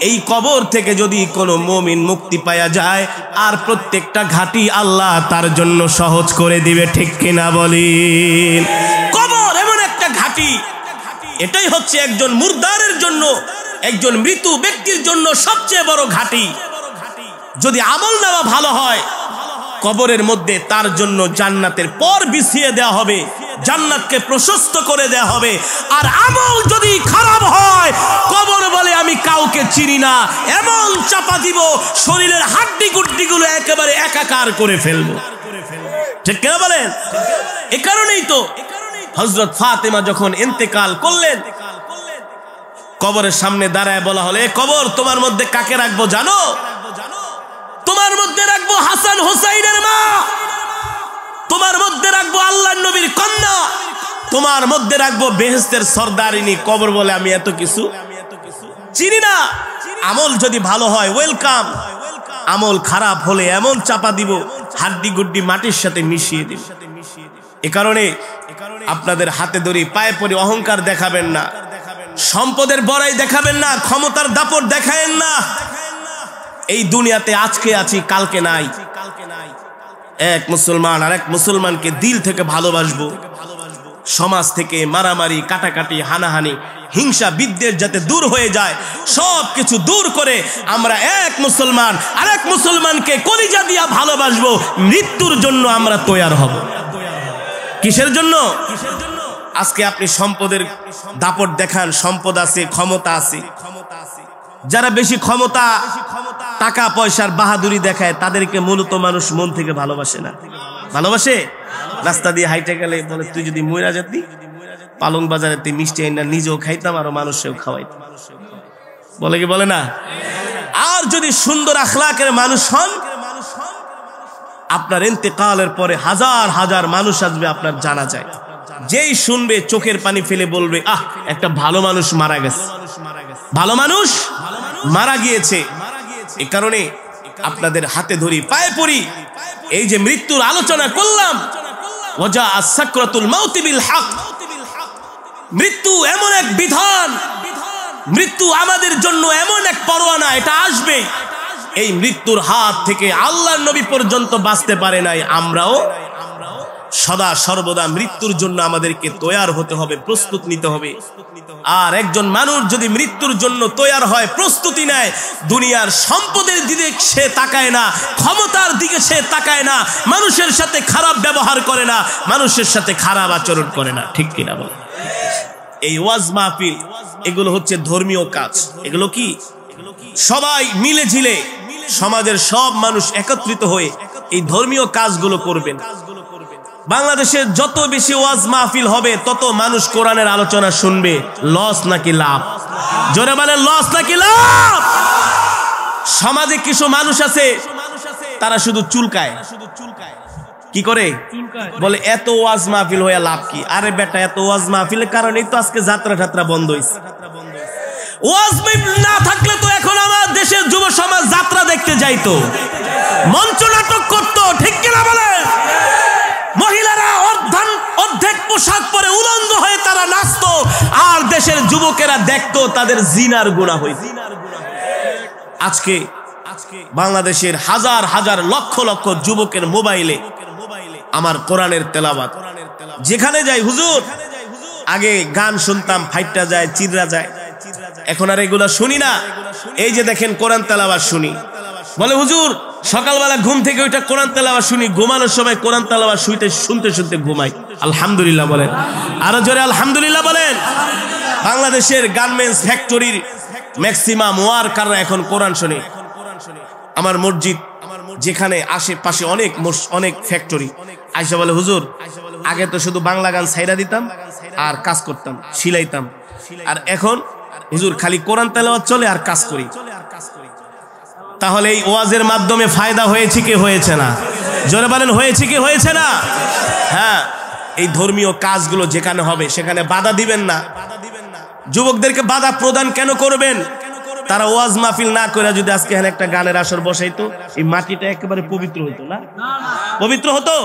এই কবর থেকে যদি কোনো মুমিন মুক্তি পাওয়া যায় আর প্রত্যেকটা ঘাঁটি আল্লাহ তার জন্য সহজ করে দিবে। ঠিক কিনা বলেন? কবর এমন একটা ঘাঁটি, এটাই হচ্ছে একজন মুরদারের জন্য, একজন মৃত ব্যক্তির জন্য সবচেয়ে বড় ঘাঁটি। যদি আমল নামা ভালো হয়, কবরের মধ্যে তার জন্য জান্নাতের পর বিছিয়ে দেওয়া হবে, জান্নাতকে প্রশস্ত করে দেওয়া হবে। আর আমল যদি খারাপ হয়, কবর বলে আমি কাউকে চিনি না, এমন চাপা দিব শরীরের হাড্ডি গুড্ডিগুলো একেবারে একাকার করে ফেলবো। ঠিক কিনা বলেন? এ কারণেই তো হযরত ফাতেমা যখন ইন্তেকাল করলেন, কবরের সামনে দাঁড়ায় বলা হলো, এ কবর তোমার মধ্যে কাকে রাখবো জানো? তোমার মধ্যে রাখবো হাসান হোসাইনের মা, তোমার মধ্যে রাখবো আল্লাহর নবীর কন্যা, তোমার মধ্যে রাখবো বেহেশতের সরদারিনী। কবর বলে আমি এত কিছু চিনি না। আমল যদি ভালো হয় ওয়েলকাম, আমল খারাপ হলে এমন চাপা দিব হাড্ডি গুড্ডি মাটির সাথে মিশিয়ে দিব। এ কারণে আপনাদের হাতে ধরি, পায়ে পড়ে অহংকার দেখাবেন না, সম্পদের বড়াই দেখাবেন না, ক্ষমতার দাপট দেখায়েন না। এই দুনিয়াতে আজকে আছি, কালকে নাই। এক মুসলমান আর এক মুসলমানকে দিল থেকে ভালোবাসবো, সমাজ থেকে মারামারি, কাটাকাটি, হানাহানি, হিংসা, বিদ্বেষ যাতে দূর হয়ে যায়, সব কিছু দূর করে আমরা এক মুসলমান আর এক মুসলমানকে কলিজা দিয়া ভালোবাসবো। মৃত্যুর জন্য আমরা তৈয়ার হব। কিসের জন্য? আজকে আপনি সম্পদের দাপট দেখান, সম্পদ আছে, ক্ষমতা আছে, যারা বেশি ক্ষমতা, টাকা পয়সার বাহাদুরি দেখায় তাদেরকে মূলত মানুষ মন থেকে ভালোবাসে না। ভালোবাসে? রাস্তা দিয়ে হাইটে গেলে বলে, তুই যদি মইরা যেতি পালং বাজারে তুই মিষ্টি আইনা নিজেও খাইতাম আর মানুষেও খাওয়াইতাম। বলে কি বলে না? আর যদি সুন্দর আখলাকের মানুষ হন, আপনার ইন্তেকালের পরে হাজার হাজার মানুষ আসবে আপনার জানাজায়, যেই শুনবে চোখের পানি ফেলে বলবে, আহ, একটা ভালো মানুষ মারা গেছে, ভালো মানুষ মারা গিয়েছে। এ কারণে আপনাদের হাতে ধরি, পায়ে পড়ি, এই যে মৃত্যুর আলোচনা করলাম, ওয়াজা আস-সাকরাতুল মাউতি বিল হক, মৃত্যু এমন এক বিধান, মৃত্যু আমাদের জন্য এমন এক পরোয়ানা, এটা আসবে। এই মৃত্যুর হাত থেকে আল্লাহর নবী পর্যন্ত বাঁচতে পারে নাই, আমরাও সদা সর্বদা মৃত্যুর জন্য আমাদেরকে তৈয়ার হতে হবে, প্রস্তুত নিতে হবে। আর একজন মানুষ যদি মৃত্যুর জন্য তৈয়ার হয়, প্রস্তুতি নেয়, দুনিয়ার সম্পদের দিকে সে তাকায় না, ক্ষমতার দিকে সে তাকায় না, মানুষের সাথে খারাপ ব্যবহার করে না, মানুষের সাথে খারাপ আচরণ করে না। ঠিক কিনা বলে? এই ওয়াজ মাহফিল এগুলো হচ্ছে ধর্মীয় কাজ। এগুলো কি সবাই মিলে ঝিলে সমাজের সব মানুষ একত্রিত হয়ে এই ধর্মীয় কাজগুলো করবেন। বাংলাদেশের যত বেশি ওয়াজ মাহফিল হবে তত মানুষ কোরআনের আলোচনা শুনবে। লস নাকি লাভ? জোরে বলেন, লস নাকি লাভ? সমাজে কিছু মানুষ আছে তারা শুধু চুলকায়। কি করে? বলে এত ওয়াজ মাহফিল হয়ে লাভ কি? আরে বেটা, এত ওয়াজ মাহফিলের কারণেই তো আজকে যাত্রা ঠাত্রা বন্ধ হয়েছে। ওয়াজ মাহফিল না থাকলে তো এখন আমার দেশের যুব সমাজ যাত্রা দেখতে যাইতো, মঞ্চ নাটক করতো। ঠিক কিনা বলে? মহিলারা পোশাক পরে উলঙ্গ হয়ে তারা নাচতো, আর দেশের যুবকেরা দেখতো তাদের জিনার গুনাহ হইতো। আজকে বাংলাদেশের হাজার হাজার লক্ষ লক্ষ যুবকের মোবাইলে আমার কোরআনের তেলাওয়াত, যেখানে যাই হুজুর, আগে গান শুনতাম ফাইটটা যায় চিররা যায়, এখন আর এগুলা শুনি না। এই যে দেখেন কোরআন তেলাওয়াত শুনি, বলে হুজুর সকালবেলা ঘুম থেকে ওইটা কোরআন তেলাওয়াত শুনি, ঘুমানোর সময় কোরআন তেলাওয়াত শুনতে শুনতে ঘুমাই। আলহামদুলিল্লাহ বলেন, আরো জোরে আলহামদুলিল্লাহ বলেন। বাংলাদেশের গার্মেন্টস ফ্যাক্টরির ম্যাক্সিমাম ওয়ার্কাররা এখন কোরআন শুনে। আমার মসজিদ যেখানে আশেপাশে অনেক ফ্যাক্টরি, আইসা বলে হুজুর আগে তো শুধু বাংলা গান ছাইরা দিতাম আর কাজ করতাম, সিলাইতাম, আর এখন হুজুর খালি কোরআন তেলাওয়াত চলে আর কাজ করি। তাহলে এই ওয়াজের মাধ্যমে ফায়দা হয়েছে কি হয়েছে না? জোরে বলেন, হয়েছে কি হয়েছে না? হ্যাঁ, এই ধর্মীয় কাজগুলো যেখানে হবে সেখানে বাধা দিবেন না। যুবকদেরকে বাধা প্রদান কেন করবেন? তারা ওয়াজ মাহফিল না করে যদি আজকে এখানে একটা গানের আসর বসাইতো, এই মাটিটা একেবারে পবিত্র হতো না? পবিত্র হতো?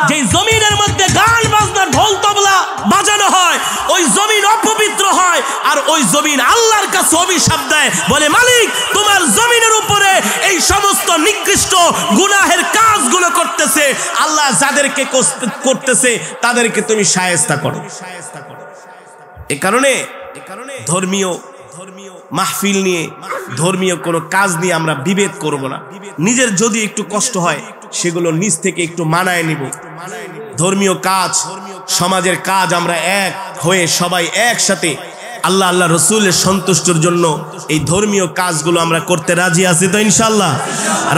যে জমিনের মধ্যে গান বাজনা ঢোল তবলা বাজানো হয়, ওই জমিন অপবিত্র হয়, আর ওই জমিন আল্লাহর কাছে অভিশাপ দেয়, বলে মালিক তোমার জমিনের উপরে এই সমস্ত নিকৃষ্ট গুনাহের কাজগুলো করতেছে, আল্লাহ যাদেরকে করতেছে তাদেরকে তুমি শায়েস্তা করো। এই কারণে ধর্মীয় মাহফিল নিয়ে, ধর্মীয় কোনো কাজ নিয়ে আমরা বিভেদ করব না। নিজের যদি একটু কষ্ট হয় সেগুলো নিজ থেকে একটু মানায় নিব। ধর্মীয় কাজ, সমাজের কাজ আমরা এক হয়ে সবাই একসাথে আল্লাহ রসুলের সন্তুষ্টির জন্য এই ধর্মীয় কাজগুলো আমরা করতে রাজি আছি তো ইনশাল্লাহ?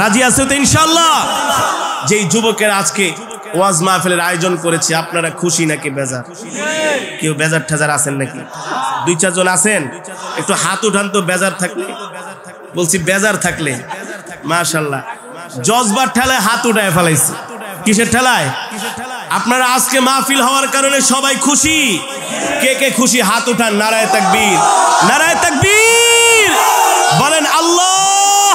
রাজি আছে তো ইনশাল্লাহ? যেই যুবকের আজকে ওয়াজ মাহফিলের আয়োজন করেছে, আপনারা খুশি নাকি বেজার? কেউ বেজার ঠেজার আছেন নাকি? দুই চারজন আছেন? একটু হাত উঠান তো বেজার থাকলে। বলছি বেজার থাকলে। মাশাআল্লাহ, জজবার ঠেলায় হাত উঠায় ফেলাইছে। কিসের ঠেলায়? আপনারা আজকে মাহফিল হওয়ার কারণে সবাই খুশি। কে কে খুশি হাত উঠান। নারায়ে তাকবীর, নারায়ে তাকবীর বলেন। আল্লাহ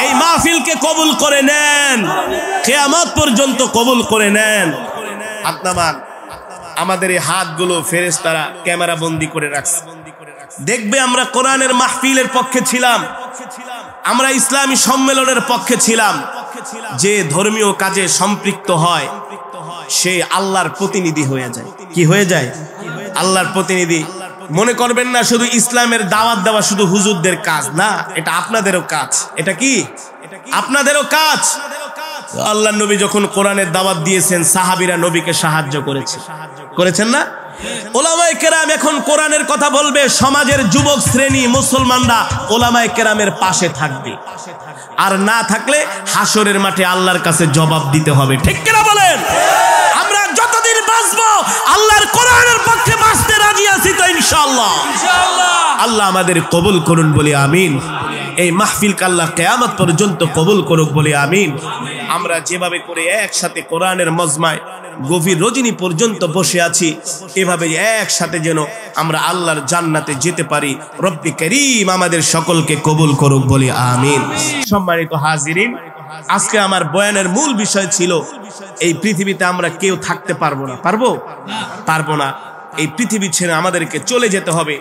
এই মাহফিলকে কবুল করে নেন, কিয়ামত পর্যন্ত কবুল করে নেন। আপনারা আমাদের এই হাতগুলো ফেরেশতারা ক্যামেরা বন্দী করে রাখছে, দেখবে আমরা কোরআনের মাহফিলের পক্ষে ছিলাম, আমরা ইসলামী সম্মেলনের পক্ষে ছিলাম। যে ধর্মীয় কাজে সম্পৃক্ত হয় সে আল্লাহর প্রতিনিধি হয়ে যায়। কি হয়ে যায়? আল্লাহর প্রতিনিধি। মনে করবেন না শুধু ইসলামের দাওয়াত দেওয়া শুধু হুজুরদের কাজ না, এটা আপনাদেরও কাজ। এটা কি? আপনাদেরও কাজ। আল্লাহ নবী যখন কোরআনের দাওয়াত দিয়েছেন, সাহাবীরা নবীকে সাহায্য করেছেন না? ওলামায়ে কেরাম এখন কোরআনের কথা বলবে, সমাজের যুবক শ্রেণী মুসলমানরা ওলামায়ে কেরামের পাশে থাকবে, আর না থাকলে হাসরের মাঠে আল্লাহর কাছে জবাব দিতে হবে। ঠিক কিনা বলেন? আমরা যতদিন বাঁচবো আল্লাহর কোরআনের পক্ষে বাঁচতে রাজি আছি তো ইনশাআল্লাহ? আল্লাহ আমাদের কবুল করুন বলি আমিন। এই মাহফিলকে আল্লাহ কিয়ামত পর্যন্ত কবুল করুক বলি আমিন। আমরা যেভাবে করে একসাথে কোরআনের মজমায় গভীর রজনী পর্যন্ত বসে আছি, এভাবে একসাথে যেন আমরা আল্লাহর জান্নাতে যেতে পারি। রব্বি করিম আমাদের সকলকে কবুল করুক বলি আমিন। সম্মানিত হাজিরিন, আজকে আমার বয়ানের মূল বিষয় ছিল এই পৃথিবীতে আমরা কেউ থাকতে পারবো না। পারবো না। এই পৃথিবী ছেড়ে আমাদেরকে চলে যেতে হবে।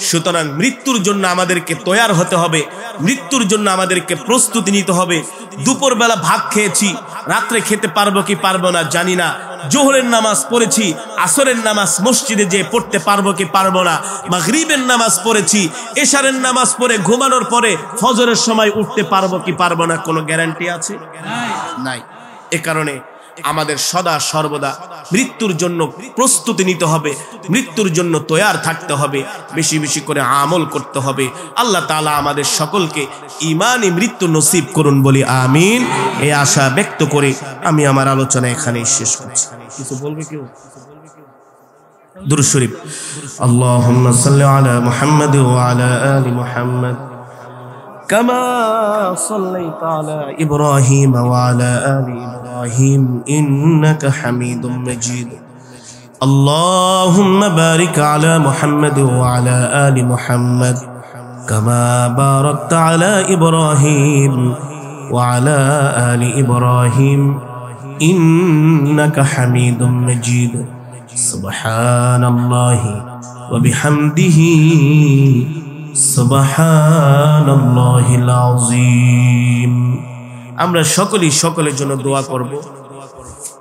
সুতরাং মৃত্যুর জন্য আমাদেরকে তৈয়ার হতে হবে, মৃত্যুর জন্য আমাদেরকে প্রস্তুতি নিতে হবে। দুপুরবেলা ভাত খেয়েছি, রাত্রে খেতে পারবো কি পারবো না জানি না। জোহরের নামাজ পড়েছি, আসরের নামাজ মসজিদে যে পড়তে পারবো কি পারবো না। মাগরিবের নামাজ পড়েছি, এশারের নামাজ পড়ে ঘুমানোর পরে ফজরের সময় উঠতে পারবো কি পারবো না, কোনো গ্যারান্টি আছে? নাই। এ কারণে আমাদের সদা সর্বদা মৃত্যুর জন্য প্রস্তুতি নিতে হবে, মৃত্যুর জন্য তৈয়ার থাকতে হবে, বেশি বেশি করে আমল করতে হবে। আল্লাহ তাআলা আমাদের সকলকে ঈমানি মৃত্যু নসিব করুন বলি আমিন। এই আশা ব্যক্ত করে আমি আমার আলোচনা এখানেই শেষ করছি। কিছু বলবে কেউ? দুরূদ শরীফ। আল্লাহুম্মা সাল্লি আলা মুহাম্মাদ ওয়া আলা আলি মুহাম্মাদ كما صليت على إبراهيم وعلى آل إبراهيم إنك حميد مجيد اللهم بارك على محمد وعلى آل محمد كما باركت على إبراهيم وعلى آل إبراهيم إنك حميد مجيد সুবহানাল্লাহি ওয়া বিহামদিহি সুবহানাল্লাহিল আযীম। আমরা সকলেই সকলের জন্য দোয়া করব,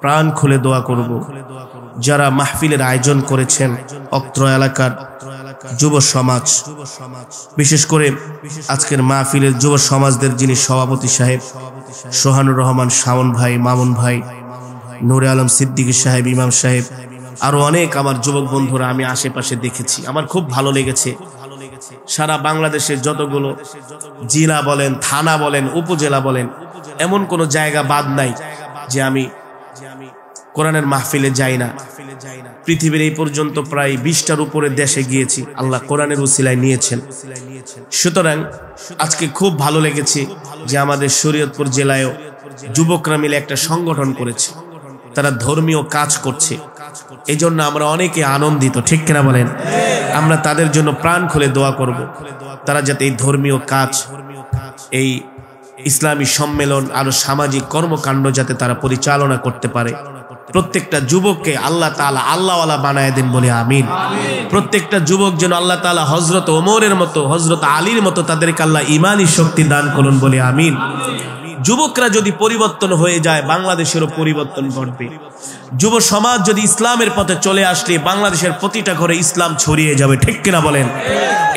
প্রাণ খুলে দোয়া করব। যারা মাহফিলের আয়োজন করেছেন অত্র এলাকার যুব সমাজ, বিশেষ করে আজকের মাহফিলের যুব সমাজদের যিনি সভাপতি সাহেব সোহানুর রহমান শাওন ভাই, মামুন ভাই, নূরে আলম সিদ্দিকী সাহেব, ইমাম সাহেব, আরো অনেক আমার যুবক বন্ধুরা আমি আশেপাশে দেখেছি, আমার খুব ভালো লেগেছে। সারা বাংলাদেশের যতগুলো জেলা বলেন, থানা বলেন, উপজেলা বলেন, এমন কোন জায়গা বাদ নাই যে আমি কোরআনের মাহফিলে যাই না। পৃথিবীর এই পর্যন্ত প্রায় 20টার উপরে দেশে গিয়েছি, আল্লাহ কোরআনের উসিলায় নিয়েছেন। সুতরাং আজকে খুব ভালো লেগেছে যে আমাদের শরীয়তপুর জেলায়ও যুবকরা মিলে একটা সংগঠন করেছে, তারা ধর্মীয় কাজ করছে। এই জন্য আমরা অনেকে আনন্দিত, ঠিক কিনা বলেন? আমরা তাদের জন্য প্রাণ খুলে দোয়া করব, তারা যাতে এই ধর্মীয় কাজ, এই ইসলামী সম্মেলন, আরো সামাজিক কর্মকাণ্ড যাতে তারা পরিচালনা করতে পারে। প্রত্যেকটা যুবককে আল্লাহ তাআলা আল্লাহওয়ালা বানায় দেন বলে আমিন। প্রত্যেকটা যুবক যেন আল্লাহ তাআলা হযরত ওমরের মতো, হযরত আলীর মতো তাদেরকে আল্লাহ ঈমানি শক্তি দান করুন বলে আমিন। যুবকরা যদি পরিবর্তন হয়ে যায়, বাংলাদেশেরও পরিবর্তন ঘটবে। যুব সমাজ যদি ইসলামের পথে চলে আসলে বাংলাদেশের প্রতিটা ঘরে ইসলাম ছড়িয়ে যাবে, ঠিক কিনা বলেন?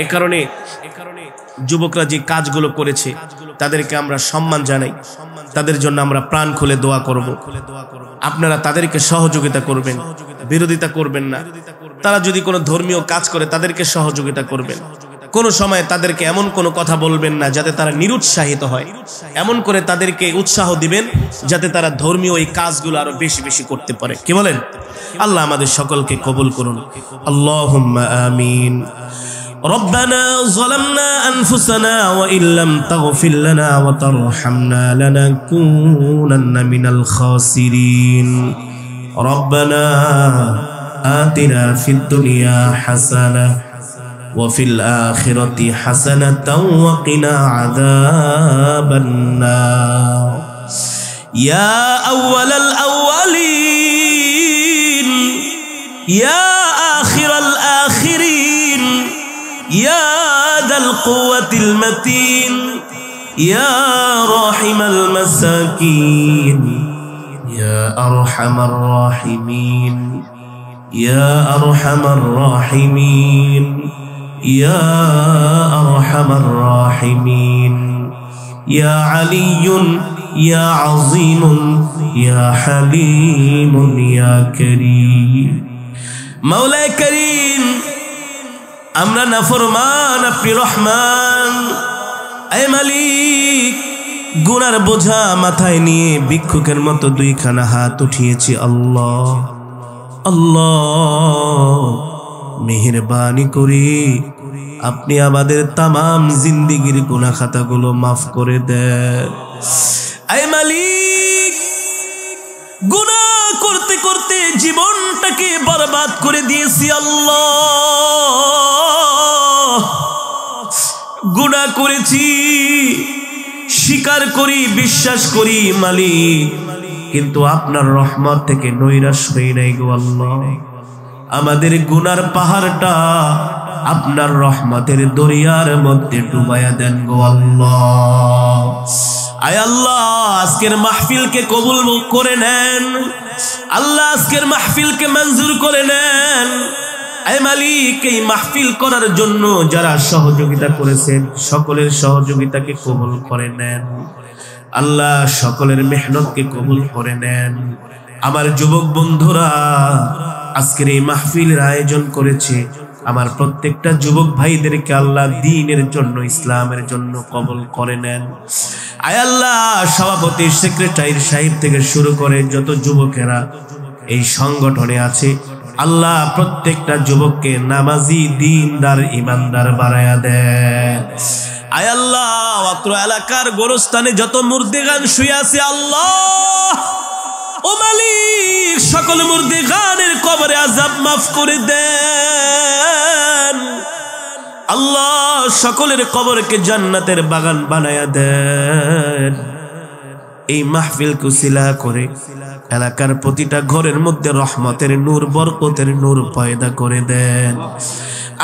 এ কারণে যুবকরা যে কাজগুলো করেছে তাদেরকে আমরা সম্মান জানাই, তাদের জন্য আমরা প্রাণ খুলে দোয়া করব। আপনারা তাদেরকে সহযোগিতা করবেন, বিরোধিতা করবেন না। তারা যদি কোনো ধর্মীয় কাজ করে তাদেরকে সহযোগিতা করবেন। কোন সময় তাদেরকে এমন কোনো কথা বলবেন না যাতে তারা নিরুৎসাহিত হয়, এমন করে তাদেরকে উৎসাহ দিবেন যাতে তারা ধর্মীয় এই কাজগুলো আরো বেশি বেশি করতে পারে। কি বলেন? আল্লাহ আমাদের সকলকে কবুল করুন, আল্লাহুম্মা আমিন। ربنا ظلمنا أنفسنا وإن لم تغفر لنا وترحمنا لنكونن من الخاسرين ربنا آتنا في الدنيا حسنة وفي الآخرة حسنة وقنا عذاب النار يا أول الأولين يا آخر الآخرين يا ذا القوة المتين يا راحم المساكين يا أرحم الراحمين يا أرحم الراحمين يا أرحم الراحمين يا علي يا عظيم يا حليم يا كريم مولاي كريم আমরা নাফরমান, আপনি রহমান। এ মালিক, গুনার বোঝা মাথায় নিয়ে ভিক্ষুকের মতো দুইখানা হাত উঠিয়েছি। আল্লাহ আল্লাহ, মেহেরবানি করে আপনি আমাদের তামাম জিন্দেগির গুনাহ খাতাগুলো মাফ করে দেন। এ মালিক, গুনাহ করতে করতে জীবনটাকে বরবাদ করে দিয়েছি। আল্লাহ, গুনাহ করেছি, স্বীকার করি, বিশ্বাস করি মালিক, কিন্তু আপনার রহমত থেকে নৈরাশ হই নাই গো আল্লাহ। আমাদের গুনার পাহাড়টা আপনার রহমতের দরিয়ার মধ্যে ডুবাইয়া দেন গো আল্লাহ। আয় আল্লাহ, আজকের মাহফিলকে কবুল করে নেন। আল্লাহ, আজকের মাহফিলকে মঞ্জুর করে নেন। আয় মালিক, এই মাহফিল করার জন্য যারা সহযোগিতা করেছেন সকলের সহযোগিতাকে কবুল করে নেন। আল্লাহ, সকলের মেহনতকে কবুল করে নেন। আমার যুবক বন্ধুরা আজকের এই মাহফিলের আয়োজন করেছে, আমার প্রত্যেকটা যুবক ভাইদেরকে আল্লাহ দ্বীনের জন্য, ইসলামের জন্য কবুল করে নেন। আয় আল্লাহ, সভাপতি, সেক্রেটারি সাহেব থেকে শুরু করে যত যুবকেরা এই সংগঠনে আছে, আল্লাহ প্রত্যেকটা যুবককে নামাজি, দ্বীনদার, ঈমানদার বানায়া দেন। আয় আল্লাহ, অত্র এলাকার গোরস্থানে যত মুর্দেগান শুয়ে আছে, আল্লাহ ও মালিক, সকল মুর্দেগানের কবরে আযাব মাফ করে দেন। আল্লাহ, সকলের কবরকে জান্নাতের বাগান বানায়া দেন। এই মাহফিলকে উসিলা করে এলাকার প্রতিটা ঘরের মধ্যে রহমতের নূর, বরকতের নূর পয়দা করে দেন।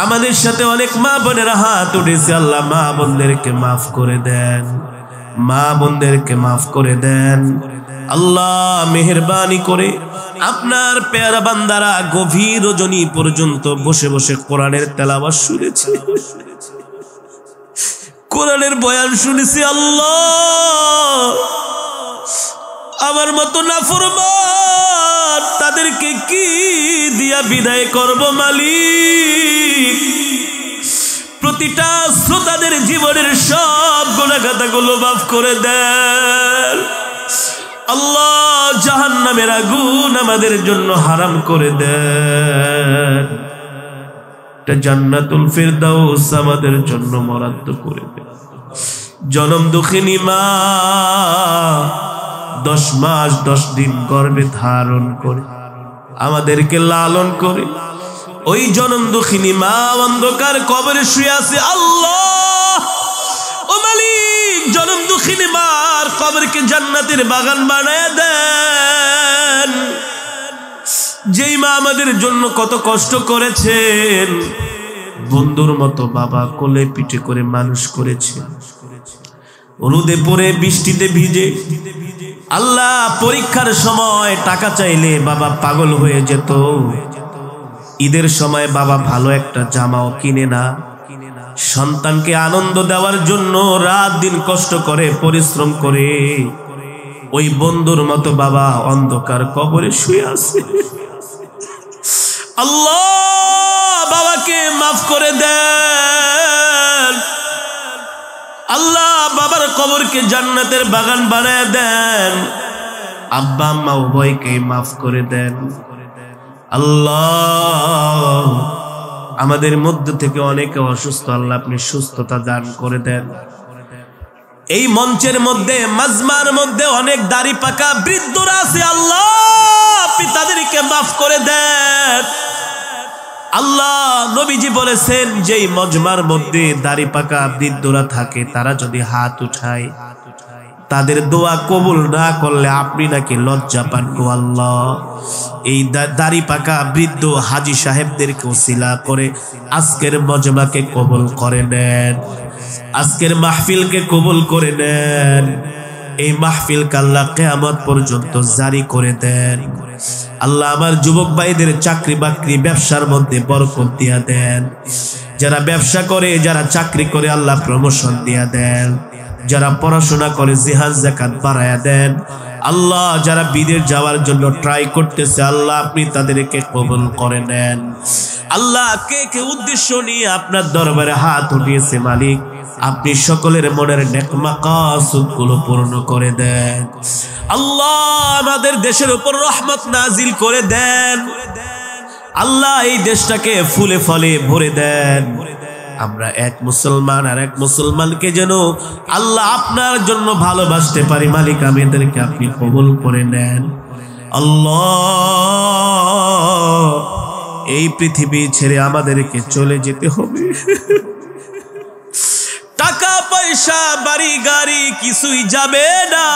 আমাদের সাথে অনেক মা বোনেরা হাত উঠেছে, আল্লাহ মা বোনদেরকে মাফ করে দেন, মা বোনদেরকে মাফ করে দেন। আল্লাহ মেহেরবানি করে আপনার পেয়ারা বান্দারা গভীর রজনী পর্যন্ত বসে বসে কোরআনের তেলাওয়াত শুনেছে, কোরআনের বয়ান শুনেছি। আল্লাহ আমার মতো নাফরমান তাদেরকে কি দিয়া বিদায় করব মালিক? প্রতিটা শ্রোতাদের জীবনের সব গুনাহগুলো মাফ করে দেন। আল্লাহ জাহান্নামের আগুন আমাদের জন্য হারাম করে দেন, জান্নাতুল ফিরদাউস আমাদের জন্য বরাদ্দ করে দেন। জনম দুঃখিনী মা 10 মাস 10 দিন গর্ভে ধারণ করে আমাদেরকে লালন করে ওই জনম দুঃখিনী মা অন্ধকার কবরে শুয়ে আছে। আল্লাহ ও মালিক, জনম দুঃখিনী মার কবরকে জান্নাতের বাগান বানায় দেন। যেই মা আমাদের জন্য কত কষ্ট করেছেন, বন্ধুর মতো বাবা কোলে পিঠে করে মানুষ করেছেন, রোদে পড়ে বৃষ্টিতে ভিজে। আল্লাহ পরীক্ষার সময় টাকা চাইলে বাবা পাগল হয়ে যেত, ঈদের সময় বাবা ভালো একটা জামাও কিনে না। সন্তানকে আনন্দ দেওয়ার জন্য রাত দিন কষ্ট করে পরিশ্রম করে ওই বন্ধুর মতো বাবা অন্ধকার কবরে শুয়ে আছে। আল্লাহ বাবাকে মাফ করে দেন। আল্লাহ বাবার কবরকে জান্নাতের বাগান বানায় দেন। আব্বা আম্মা উভয়কে মাফ করে দেন। আল্লাহ আমাদের মধ্যে থেকে অনেকে অসুস্থ, আল্লাহ আপনি সুস্থতা দান করে দেন। এই মঞ্চের মধ্যে মাজমার মধ্যে অনেক দাড়ি পাকা বৃদ্ধরা আছে, আল্লাহ আপনি তাদেরকে মাফ করে দেন। আল্লাহ নবীজি বলেছেন যেই মজমার মধ্যে দাড়ি পাকা বৃদ্ধরা থাকে তারা যদি হাত উঠায় তাদের দোয়া কবুল না করলে আপনি নাকি লজ্জা পান গো আল্লাহ। এই দাড়ি পাকা বৃদ্ধ হাজী সাহেবদেরকে ওসিলা করে আজকের মজমাকে কবুল করে নেন, আজকের মাহফিলকে কবুল করে নেন। এই মাহফিল আল্লাহ কিয়ামত পর্যন্ত জারি করে দেন। আল্লাহ আমার যুবক ভাইদের চাকরি বাকরি ব্যবসার মধ্যে বরকত দিয়া দেন। যারা ব্যবসা করে, যারা চাকরি করে আল্লাহ প্রমোশন দিয়া দেন। যারা পড়াশোনা করে জিহাদ যাকাত বাড়ায়া দেন। আল্লাহ যারা বিদেশ যাওয়ার জন্য ট্রাই করতেছে আল্লাহ আপনি তাদেরকে কবুল করে নেন। আল্লাহ কে কে উদ্দেশ্য নিয়ে আপনার দরবারে হাত উঠিয়েছে মালিক আপনি সকলের মনের নেক মাকাসুদগুলো পূর্ণ করে দেন। আল্লাহ আমাদের দেশের উপর রহমত নাজিল করে দেন। আল্লাহ এই দেশটাকে ফুলে ফলে ভরে দেন। আমরা এক মুসলমান আর এক মুসলমানকে যেন আল্লাহ আপনার জন্য ভালোবাসতে পারি মালিক আমাদেরকে আপনি কবুল করে নেন। আল্লাহ এই পৃথিবী ছেড়ে আমাদেরকে চলে যেতে হবে। টাকা পয়সা বাড়ি গাড়ি কিছুই যাবে না,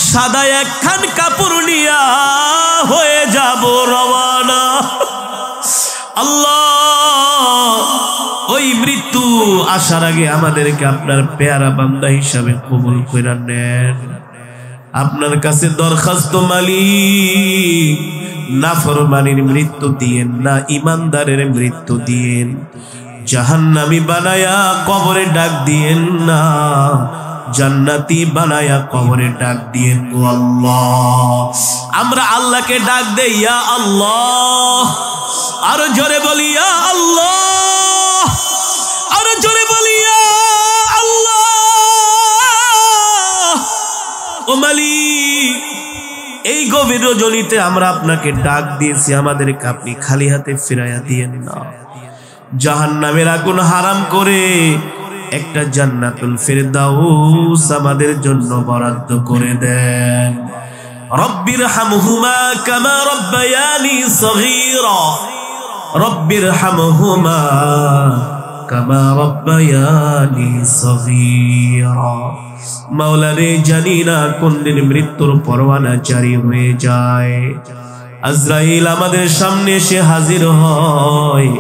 সাদা একখান কাপড় নিয়া হয়ে যাব রওয়ানা। আল্লাহ ওই মৃত্যু আসার আগে আমাদেরকে আপনার পেয়ারা বান্দা হিসাবে কবুল করে নেন। আপনার কাছে দরখাস্ত মালিক নাফরমানির মৃত্যু দিয়েন না, ইমানদারের মৃত্যু দিয়েন। জাহান্নামী বানায়া কবরে ডাক দিয়েন না, জান্নাতি বানায়া কবরে ডাক দিয়েন গো আল্লাহ। আমরা আল্লাহকে ডাক দেই ইয়া আল্লাহ, আরো জোরে বলি ইয়া আল্লাহ, আরো জোরে বলি ইয়া আল্লাহ। ও মালিক এই গভীর রজনীতে আমরা আপনাকে ডাক দিয়েছি, আমাদেরকে আপনি খালি হাতে ফিরাইয়া দিয়েন না। জাহান্নামের আগুন হারাম করে একটা জান্নাতুল ফিরদাউস আমাদের জন্য বরাদ্দ করে দেন। রব্বির হামহুমা কামা রব্বায়ানি সগীরা, রব্বির হামহুমা কামা রাব্বায়ানি সগীরা। মাওলা রে, জানি না কোন দিন মৃত্যুর পরোয়ানা জারি হয়ে যায়। আজরাইল আমাদের সামনে এসে হাজির হয়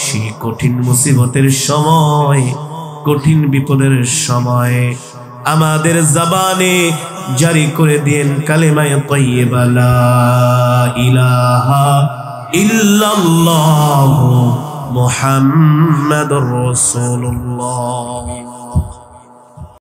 সেই কঠিন মুসিবতের সময়, কঠিন বিপদের সময়। আমাদের জবানে জারি করে দেন কালেমায়ে তাইয়্যিবা লা ইলাহা ইল্লাল্লাহু মুহাম্মাদুর রাসূলুল্লাহ।